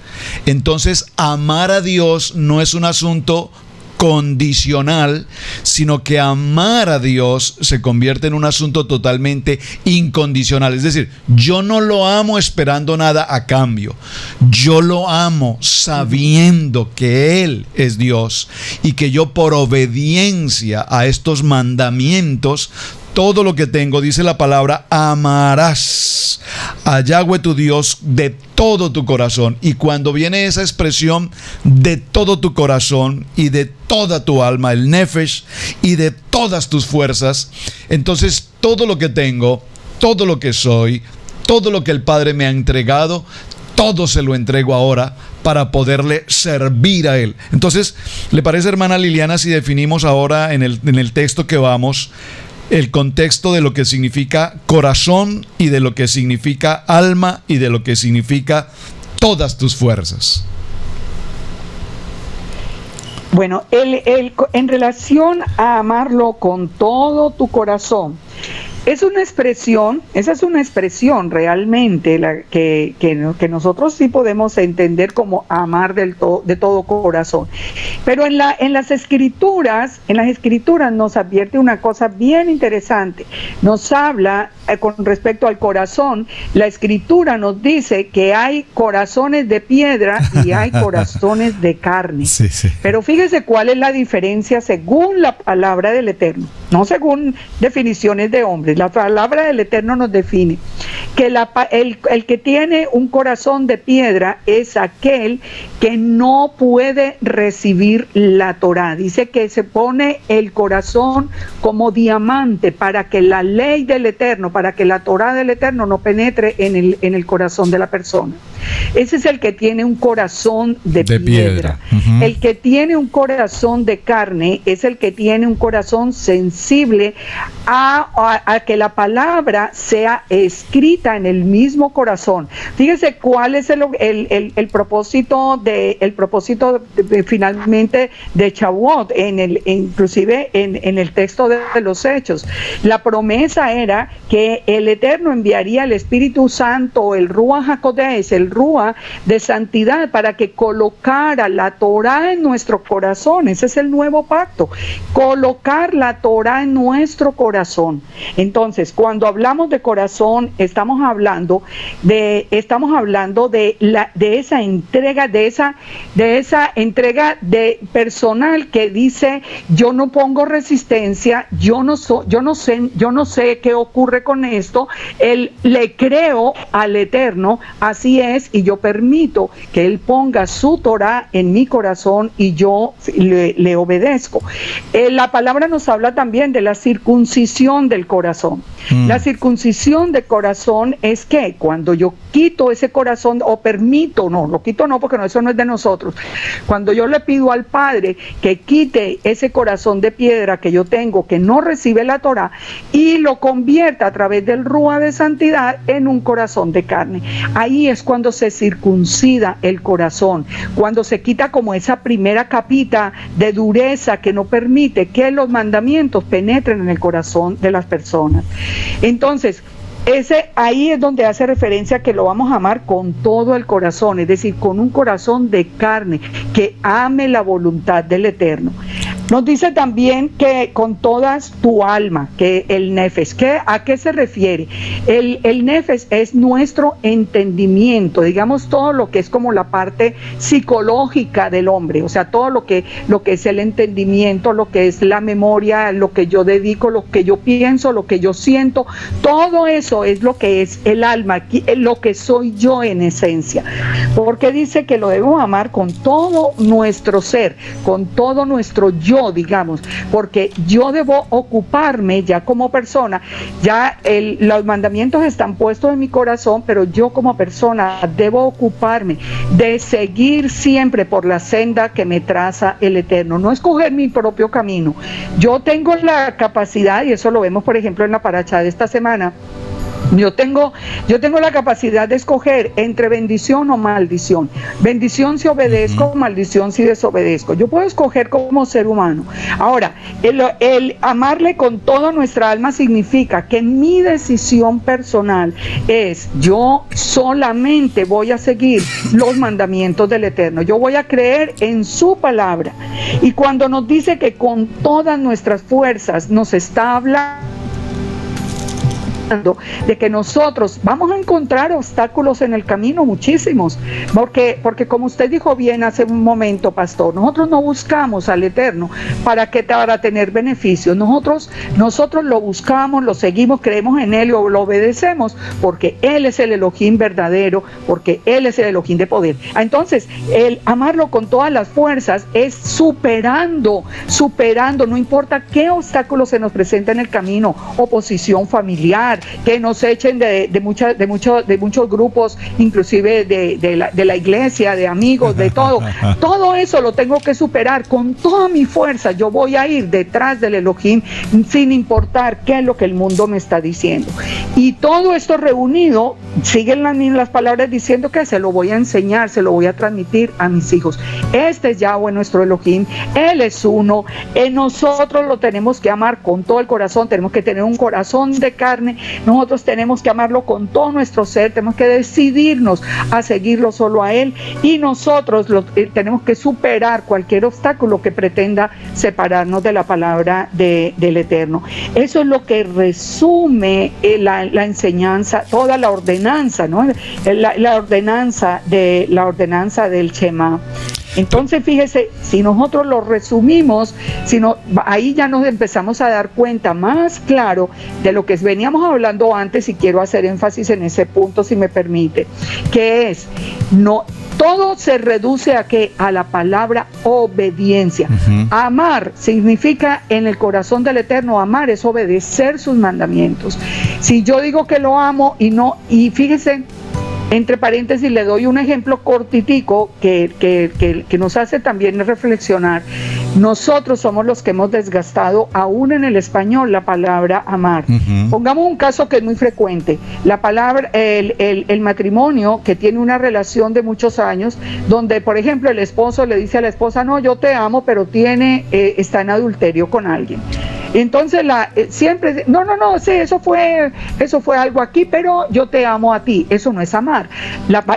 [SPEAKER 2] entonces amar a Dios no es un asunto condicional, sino que amar a Dios se convierte en un asunto totalmente incondicional. Es decir, yo no lo amo esperando nada a cambio. Yo lo amo sabiendo que Él es Dios y que yo, por obediencia a estos mandamientos, todo lo que tengo, dice la palabra, amarás a Yahweh tu Dios de todo tu corazón. Y cuando viene esa expresión de todo tu corazón y de toda tu alma, el nefesh, y de todas tus fuerzas, entonces todo lo que tengo, todo lo que soy, todo lo que el Padre me ha entregado, todo se lo entrego ahora para poderle servir a Él. Entonces, ¿le parece, hermana Liliana, si definimos ahora en el texto que vamos el contexto de lo que significa corazón y de lo que significa alma y de lo que significa todas tus fuerzas?
[SPEAKER 3] Bueno, en relación a amarlo con todo tu corazón, esa es una expresión realmente que nosotros sí podemos entender como amar de todo corazón. Pero en las escrituras nos advierte una cosa bien interesante. Nos habla con respecto al corazón. La escritura nos dice que hay corazones de piedra y hay corazones de carne.
[SPEAKER 2] Sí.
[SPEAKER 3] Pero fíjese cuál es la diferencia según la palabra del Eterno, no según definiciones de hombres. La palabra del Eterno nos define que el que tiene un corazón de piedra es aquel que no puede recibir la Torá. Dice que se pone el corazón como diamante para que la ley del Eterno, para que la Torá del Eterno no penetre en el corazón de la persona. Ese es el que tiene un corazón de piedra. Uh-huh. El que tiene un corazón de carne es el que tiene un corazón sensible a que la palabra sea escrita en el mismo corazón. Fíjese cuál es el propósito finalmente de Shavuot, inclusive en el texto de los Hechos. La promesa era que el Eterno enviaría el Espíritu Santo, el Ruach HaKodesh, el Ruach de santidad, para que colocara la Torá en nuestro corazón. Ese es el nuevo pacto, colocar la Torá en nuestro corazón. Entonces, cuando hablamos de corazón, estamos hablando de esa entrega, de esa entrega de personal que dice: yo no pongo resistencia, yo no sé qué ocurre con esto, le creo al Eterno, así es, y yo permito que Él ponga su Torá en mi corazón y yo le obedezco. La palabra nos habla también de la circuncisión del corazón. La circuncisión del corazón corazón es que cuando yo quito ese corazón, o permito, no, lo quito no, porque no, eso no es de nosotros. Cuando yo le pido al Padre que quite ese corazón de piedra que yo tengo, que no recibe la Torá, y lo convierta a través del Rúa de santidad en un corazón de carne. Ahí es cuando se circuncida el corazón, cuando se quita como esa primera capita de dureza que no permite que los mandamientos penetren en el corazón de las personas. Entonces, ahí es donde hace referencia a que lo vamos a amar con todo el corazón, es decir, con un corazón de carne, que ame la voluntad del Eterno. Nos dice también que con todas tu alma, que el nefesh, ¿a qué se refiere? El nefesh es nuestro entendimiento, digamos todo lo que es como la parte psicológica del hombre, o sea, todo lo que es el entendimiento, lo que es la memoria, lo que yo dedico, lo que yo pienso, lo que yo siento, todo eso es lo que es el alma, lo que soy yo en esencia. Porque dice que lo debemos amar con todo nuestro ser, con todo nuestro yo, digamos, porque yo debo ocuparme ya como persona, ya los mandamientos están puestos en mi corazón, pero yo como persona debo ocuparme de seguir siempre por la senda que me traza el Eterno, no escoger mi propio camino. Yo tengo la capacidad, y eso lo vemos por ejemplo en la paracha de esta semana, yo tengo la capacidad de escoger entre bendición o maldición. Bendición si obedezco, maldición si desobedezco. Yo puedo escoger como ser humano. Ahora, el amarle con toda nuestra alma significa que mi decisión personal es: yo solamente voy a seguir los mandamientos del Eterno. Yo voy a creer en su palabra. Y cuando nos dice que con todas nuestras fuerzas, nos está hablando de que nosotros vamos a encontrar obstáculos en el camino, muchísimos, porque como usted dijo bien hace un momento, pastor, nosotros no buscamos al Eterno para tener beneficios, nosotros lo buscamos, lo seguimos, creemos en Él, lo obedecemos, porque Él es el Elohim verdadero, porque Él es el Elohim de poder. Entonces, el amarlo con todas las fuerzas es superando, no importa qué obstáculos se nos presenta en el camino, oposición familiar, que nos echen de muchos grupos, inclusive de la iglesia, de amigos, de todo eso lo tengo que superar con toda mi fuerza. Yo voy a ir detrás del Elohim sin importar qué es lo que el mundo me está diciendo. Y todo esto reunido, siguen las palabras diciendo que se lo voy a enseñar, se lo voy a transmitir a mis hijos. Este es Yahweh, nuestro Elohim, Él es uno, nosotros lo tenemos que amar con todo el corazón, tenemos que tener un corazón de carne, nosotros tenemos que amarlo con todo nuestro ser, tenemos que decidirnos a seguirlo solo a Él, y nosotros tenemos que superar cualquier obstáculo que pretenda separarnos de la palabra del Eterno. Eso es lo que resume la enseñanza, toda la ordenanza, ¿no? La ordenanza del Shema. Entonces, fíjese, si nosotros lo resumimos, ahí ya nos empezamos a dar cuenta más claro de lo que veníamos hablando antes, y quiero hacer énfasis en ese punto, si me permite, que es, no, todo se reduce a la palabra obediencia. Amar significa, en el corazón del Eterno, amar es obedecer sus mandamientos. Si yo digo que lo amo y fíjese, entre paréntesis le doy un ejemplo cortitico que nos hace también reflexionar. Nosotros somos los que hemos desgastado, aún en el español, la palabra amar. Pongamos un caso que es muy frecuente. La palabra, el matrimonio que tiene una relación de muchos años, donde, por ejemplo, el esposo le dice a la esposa: no, yo te amo, pero está en adulterio con alguien. Entonces siempre, no, sí, eso fue algo aquí, pero yo te amo a ti. Eso no es amar.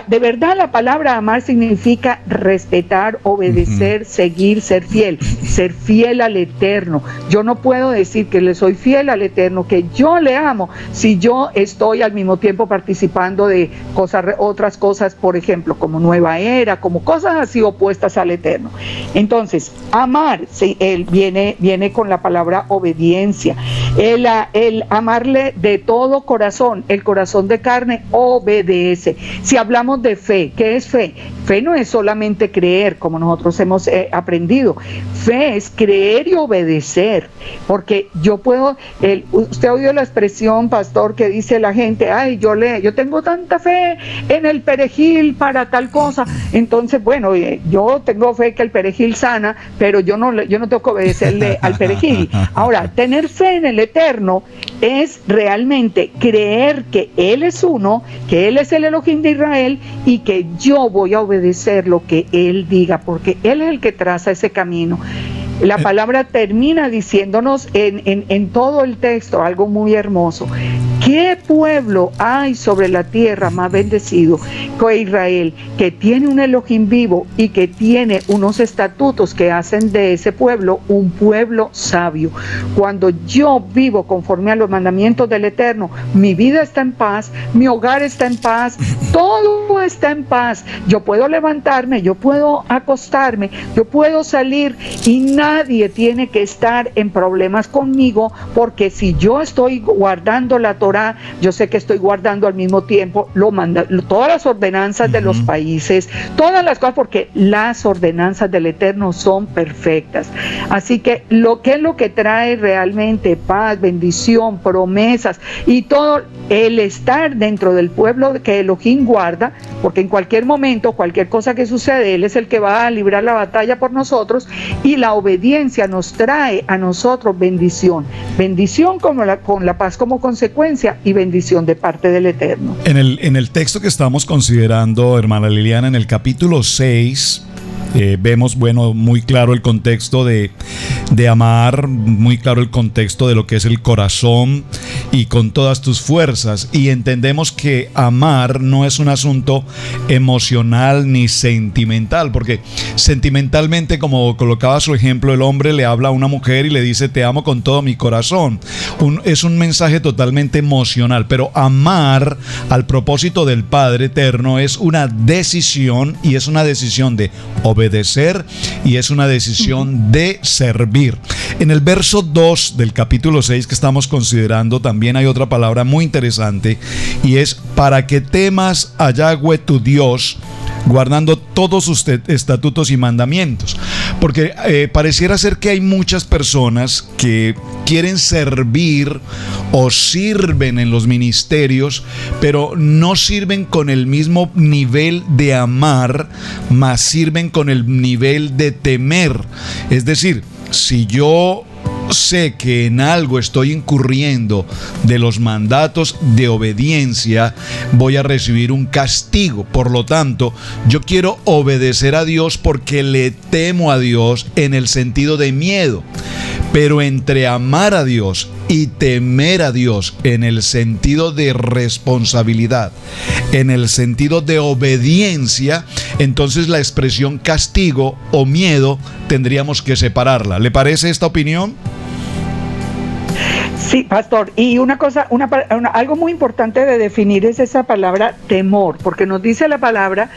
[SPEAKER 3] De verdad, la palabra amar significa respetar, obedecer, seguir, ser fiel al Eterno. Yo no puedo decir que le soy fiel al Eterno, que yo le amo, si yo estoy al mismo tiempo participando de otras cosas, por ejemplo, como Nueva Era, como cosas así opuestas al Eterno. Entonces, amar, él viene con la palabra obediencia. El amarle de todo corazón, el corazón de carne obedece. Si hablamos de fe, ¿qué es fe? Fe no es solamente creer, como nosotros hemos aprendido. Fe es creer y obedecer, porque yo puedo, usted ha oído la expresión, pastor, que dice la gente, ay, yo tengo tanta fe en el perejil para tal cosa, entonces, bueno, yo tengo fe que el perejil sana, pero yo no tengo que obedecerle al perejil. Ahora, tener fe en el Eterno es realmente creer que Él es uno, que Él es el Elohim de Israel y que yo voy a obedecer lo que Él diga, porque Él es el que traza ese camino. La palabra termina diciéndonos en todo el texto algo muy hermoso. ¿Qué pueblo hay sobre la tierra más bendecido que Israel, que tiene un Elohim vivo y que tiene unos estatutos que hacen de ese pueblo un pueblo sabio? Cuando yo vivo conforme a los mandamientos del Eterno, mi vida está en paz, mi hogar está en paz, todo está en paz. Yo puedo levantarme, yo puedo acostarme, yo puedo salir y nadie tiene que estar en problemas conmigo, porque si yo estoy guardando la Torá, yo sé que estoy guardando al mismo tiempo todas las ordenanzas de los países, todas las cosas, porque las ordenanzas del Eterno son perfectas. Así que ¿qué es lo que trae realmente paz, bendición, promesas y todo? El estar dentro del pueblo que Elohim guarda, porque en cualquier momento, cualquier cosa que sucede, Él es el que va a librar la batalla por nosotros, y la obediencia nos trae a nosotros bendición con la paz como consecuencia y bendición de parte del Eterno.
[SPEAKER 2] En el texto que estamos considerando, hermana Liliana, en el capítulo 6, vemos, muy claro el contexto de amar, muy claro el contexto de lo que es el corazón y con todas tus fuerzas, y entendemos que amar no es un asunto emocional ni sentimental, porque sentimentalmente, como colocaba su ejemplo, el hombre le habla a una mujer y le dice te amo con todo mi corazón, es un mensaje totalmente emocional, pero amar al propósito del Padre Eterno es una decisión, y es una decisión de obedecer, y es una decisión de servir. En el verso 2 del capítulo 6 que estamos considerando también hay otra palabra muy interesante, y es para que temas a Yahweh tu Dios, guardando todos sus estatutos y mandamientos. Porque pareciera ser que hay muchas personas que quieren servir o sirven en los ministerios, pero no sirven con el mismo nivel de amar, más sirven con el nivel de temer. Es decir, si yo sé que en algo estoy incurriendo de los mandatos de obediencia, voy a recibir un castigo. Por lo tanto, yo quiero obedecer a Dios porque le temo a Dios en el sentido de miedo. Pero entre amar a Dios y temer a Dios en el sentido de responsabilidad, en el sentido de obediencia, entonces la expresión castigo o miedo tendríamos que separarla. ¿Le parece esta opinión?
[SPEAKER 3] Sí, pastor, y una cosa, algo muy importante de definir es esa palabra temor, porque nos dice la palabra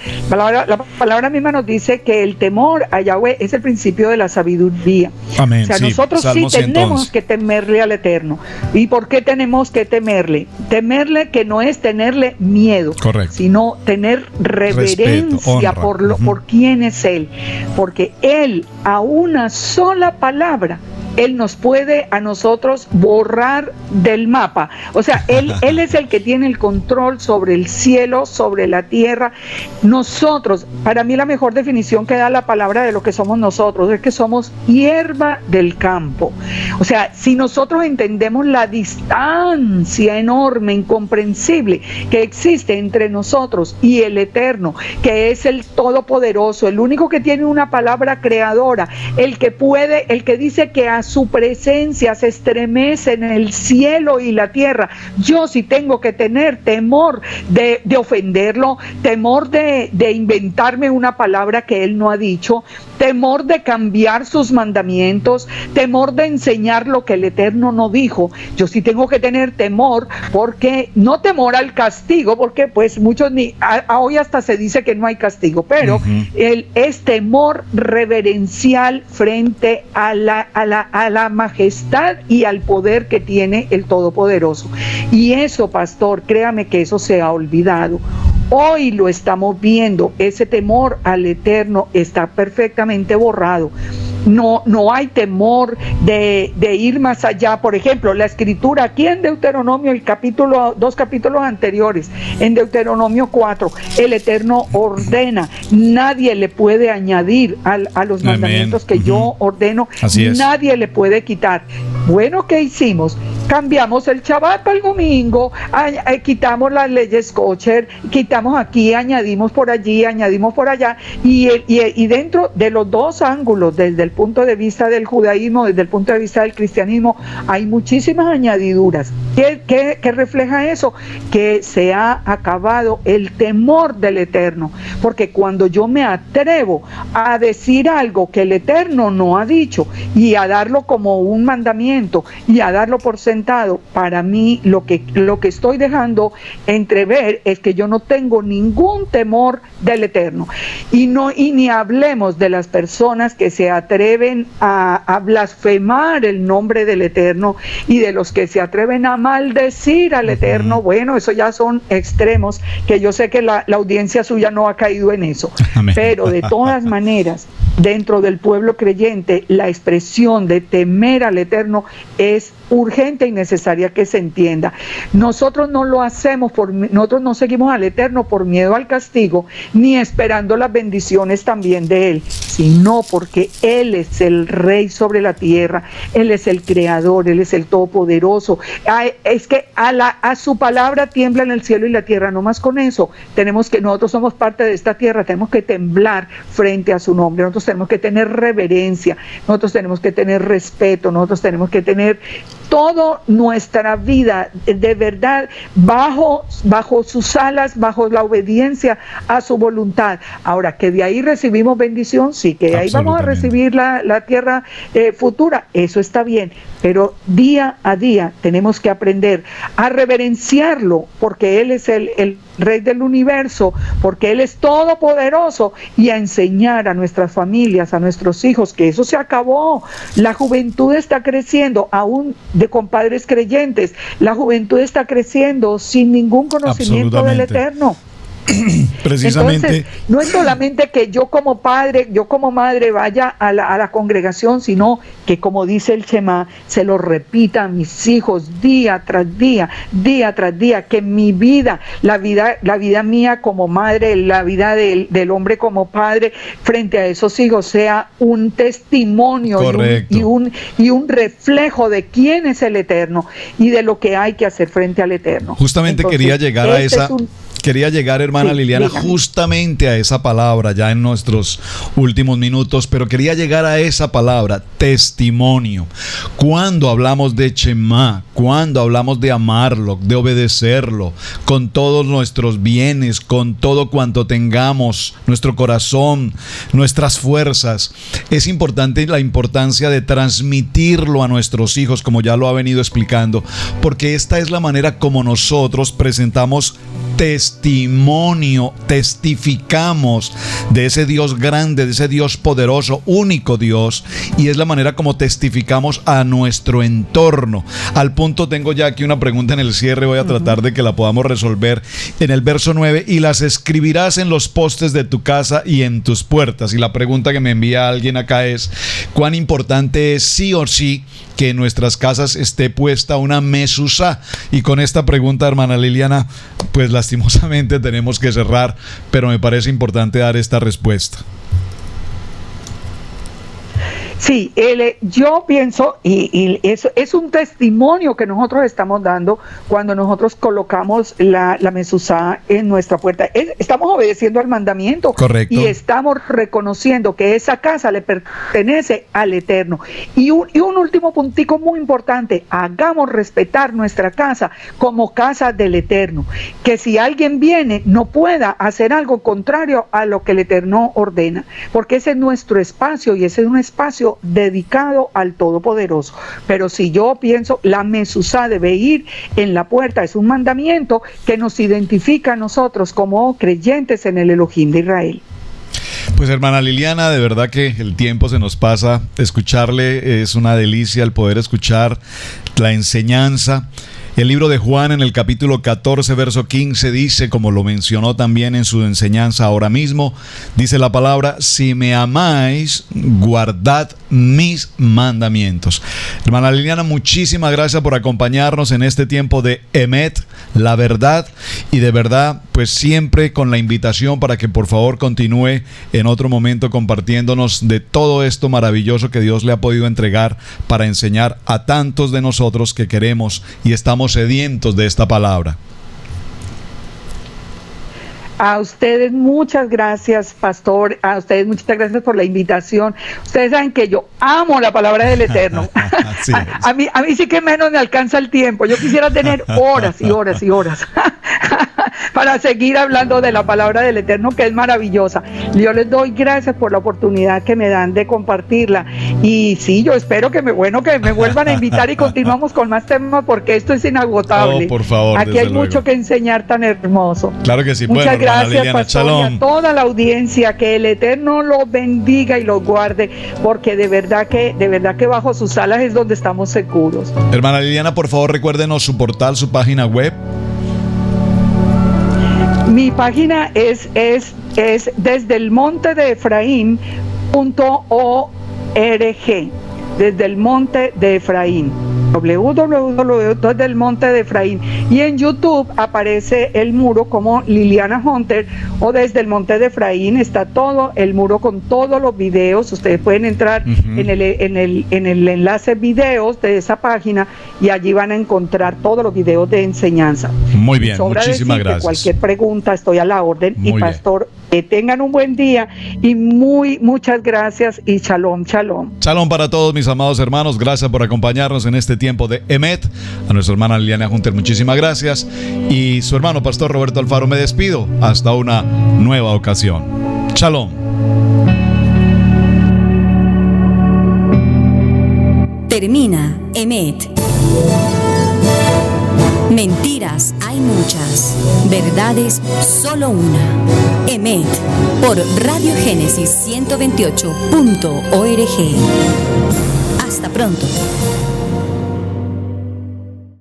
[SPEAKER 3] misma nos dice que el temor a Yahweh es el principio de la sabiduría.
[SPEAKER 2] Amén.
[SPEAKER 3] O sea,
[SPEAKER 2] sí,
[SPEAKER 3] nosotros
[SPEAKER 2] Salmo
[SPEAKER 3] sí tenemos que temerle al Eterno. ¿Y por qué tenemos que temerle? Temerle, que no es tenerle miedo,
[SPEAKER 2] correcto,
[SPEAKER 3] sino tener reverencia por quién es Él, porque Él, a una sola palabra, Él nos puede a nosotros borrar del mapa. O sea, Él es el que tiene el control sobre el cielo, sobre la tierra. Nosotros, para mí la mejor definición que da la palabra de lo que somos nosotros es que somos hierba del campo. O sea, si nosotros entendemos la distancia enorme, incomprensible que existe entre nosotros y el Eterno, que es el Todopoderoso, el único que tiene una palabra creadora, el que dice que a su presencia se estremece en el cielo y la tierra. Yo sí tengo que tener temor de ofenderlo, temor de inventarme una palabra que Él no ha dicho, temor de cambiar sus mandamientos, temor de enseñar lo que el Eterno no dijo. Yo sí tengo que tener temor, porque no temor al castigo, porque pues muchos hoy hasta se dice que no hay castigo, pero es temor reverencial frente a la majestad y al poder que tiene el Todopoderoso. Y eso, pastor, créame que eso se ha olvidado. Hoy lo estamos viendo, ese temor al Eterno está perfectamente borrado. No hay temor de ir más allá. Por ejemplo, la escritura aquí en Deuteronomio, dos capítulos anteriores, en Deuteronomio 4, el Eterno ordena, nadie le puede añadir a los mandamientos que yo ordeno, nadie le puede quitar. Bueno, ¿qué hicimos? Cambiamos el Shabbat para el domingo, quitamos las leyes kosher, quitamos aquí, añadimos por allí, añadimos por allá, y dentro de los dos ángulos, desde el punto de vista del judaísmo, desde el punto de vista del cristianismo, hay muchísimas añadiduras. ¿Qué refleja eso? Que se ha acabado el temor del Eterno, porque cuando yo me atrevo a decir algo que el Eterno no ha dicho, y a darlo como un mandamiento, y a darlo por sentado, para mí lo que estoy dejando entrever es que yo no tengo ningún temor del Eterno. Y ni hablemos de las personas que se atreven a blasfemar el nombre del Eterno, y de los que se atreven a maldecir al Eterno. Bueno, eso ya son extremos, que yo sé que la audiencia suya no ha caído en eso. Amén. Pero de todas maneras, dentro del pueblo creyente, la expresión de temer al Eterno es urgente y necesaria que se entienda. Nosotros no lo hacemos, nosotros no seguimos al Eterno por miedo al castigo, ni esperando las bendiciones también de Él, sino porque Él es el Rey sobre la tierra, Él es el Creador, Él es el Todopoderoso. Es que a su palabra tiemblan el cielo y la tierra. No más con eso, nosotros somos parte de esta tierra, tenemos que temblar frente a su nombre, nosotros tenemos que tener reverencia, nosotros tenemos que tener respeto, nosotros tenemos que tener toda nuestra vida de verdad bajo sus alas, bajo la obediencia a su voluntad. Ahora, que de ahí recibimos bendición, sí, que de ahí vamos a recibir la tierra futura, eso está bien, pero día a día tenemos que aprender a reverenciarlo, porque Él es el Rey del universo, porque Él es todopoderoso, y a enseñar a nuestras familias, a nuestros hijos, que eso se acabó. La juventud está creciendo, aún de compadres creyentes, la juventud está creciendo sin ningún conocimiento del Eterno.
[SPEAKER 2] Precisamente.
[SPEAKER 3] Entonces, no es solamente que yo como padre, yo como madre vaya a la congregación, sino que, como dice el Shema, se lo repita a mis hijos día tras día, que mi vida, la vida mía como madre, la vida del hombre como padre frente a esos hijos sea un testimonio y un reflejo de quién es el Eterno y de lo que hay que hacer frente al Eterno.
[SPEAKER 2] Justamente entonces, quería llegar a esa... Quería llegar, hermana Liliana, justamente a esa palabra ya en nuestros últimos minutos, pero quería llegar a esa palabra, testimonio. Cuando hablamos de Shema, cuando hablamos de amarlo, de obedecerlo, con todos nuestros bienes, con todo cuanto tengamos, nuestro corazón, nuestras fuerzas, es importante la importancia de transmitirlo a nuestros hijos, como ya lo ha venido explicando, porque esta es la manera como nosotros presentamos testimonio, testificamos de ese Dios grande, de ese Dios poderoso, único Dios, y es la manera como testificamos a nuestro entorno. Al punto, tengo ya aquí una pregunta en el cierre, voy a tratar de que la podamos resolver en el verso 9, y las escribirás en los postes de tu casa y en tus puertas. Y la pregunta que me envía alguien acá es: ¿cuán importante es sí o sí que en nuestras casas esté puesta una mezuzá? Y con esta pregunta, hermana Liliana, pues lastimosamente tenemos que cerrar, pero me parece importante dar esta respuesta.
[SPEAKER 3] Sí, yo pienso, y eso es un testimonio que nosotros estamos dando cuando nosotros colocamos la mezuzá en nuestra puerta. Estamos obedeciendo al mandamiento.
[SPEAKER 2] Correcto.
[SPEAKER 3] Y estamos reconociendo que esa casa le pertenece al Eterno. Y un último puntico muy importante, hagamos respetar nuestra casa como casa del Eterno. Que si alguien viene, no pueda hacer algo contrario a lo que el Eterno ordena, porque ese es nuestro espacio y ese es un espacio dedicado al Todopoderoso. Pero si yo pienso, la mezuzá debe ir en la puerta, es un mandamiento que nos identifica a nosotros como creyentes en el Elohim de Israel.
[SPEAKER 2] Pues hermana Liliana, de verdad que el tiempo se nos pasa, escucharle es una delicia el poder escuchar la enseñanza. El libro de Juan en el capítulo 14, verso 15 dice, como lo mencionó también en su enseñanza ahora mismo, dice la palabra, si me amáis, guardad mis mandamientos. Hermana Liliana, muchísimas gracias por acompañarnos en este tiempo de Emet, la verdad, y de verdad, pues siempre con la invitación para que por favor continúe en otro momento compartiéndonos de todo esto maravilloso que Dios le ha podido entregar para enseñar a tantos de nosotros que queremos y estamos sedientos de esta palabra.
[SPEAKER 3] A ustedes muchas gracias, pastor. A ustedes muchas gracias por la invitación. Ustedes saben que yo amo la palabra del Eterno. a mí sí que menos me alcanza el tiempo. Yo quisiera tener horas y horas y horas para seguir hablando de la palabra del Eterno, que es maravillosa. Yo les doy gracias por la oportunidad que me dan de compartirla. Y sí, yo espero que me vuelvan a invitar y continuamos con más temas, porque esto es inagotable.
[SPEAKER 2] Oh, por favor.
[SPEAKER 3] Aquí hay mucho que enseñar tan hermoso.
[SPEAKER 2] Claro que sí.
[SPEAKER 3] Muchas gracias,
[SPEAKER 2] Liliana,
[SPEAKER 3] pastor, y a toda la audiencia, que el Eterno los bendiga y los guarde, porque de verdad que bajo sus alas es donde estamos seguros.
[SPEAKER 2] Hermana Liliana, por favor, recuérdenos su portal, su página web.
[SPEAKER 3] Mi página es desde el monte de Efraín.org, desde el monte de Efraín, desde el monte de Efraín, y en YouTube aparece el muro como Liliana Hunter, o desde el monte de Efraín está todo el muro con todos los videos. Ustedes pueden entrar en el enlace videos de esa página y allí van a encontrar todos los videos de enseñanza.
[SPEAKER 2] Muy bien, muchísimas gracias.
[SPEAKER 3] Cualquier pregunta, estoy a la orden.
[SPEAKER 2] Muy
[SPEAKER 3] y pastor, que tengan un buen día y muchas gracias y shalom, shalom.
[SPEAKER 2] Shalom para todos mis amados hermanos, gracias por acompañarnos en este tiempo de Emet. A nuestra hermana Liliana Hunter, muchísimas gracias. Y su hermano pastor Roberto Alfaro, me despido hasta una nueva ocasión. Shalom.
[SPEAKER 4] Termina Emet. Mentiras hay muchas, verdades solo una. Emet, por Radio Génesis 128.org. Hasta pronto.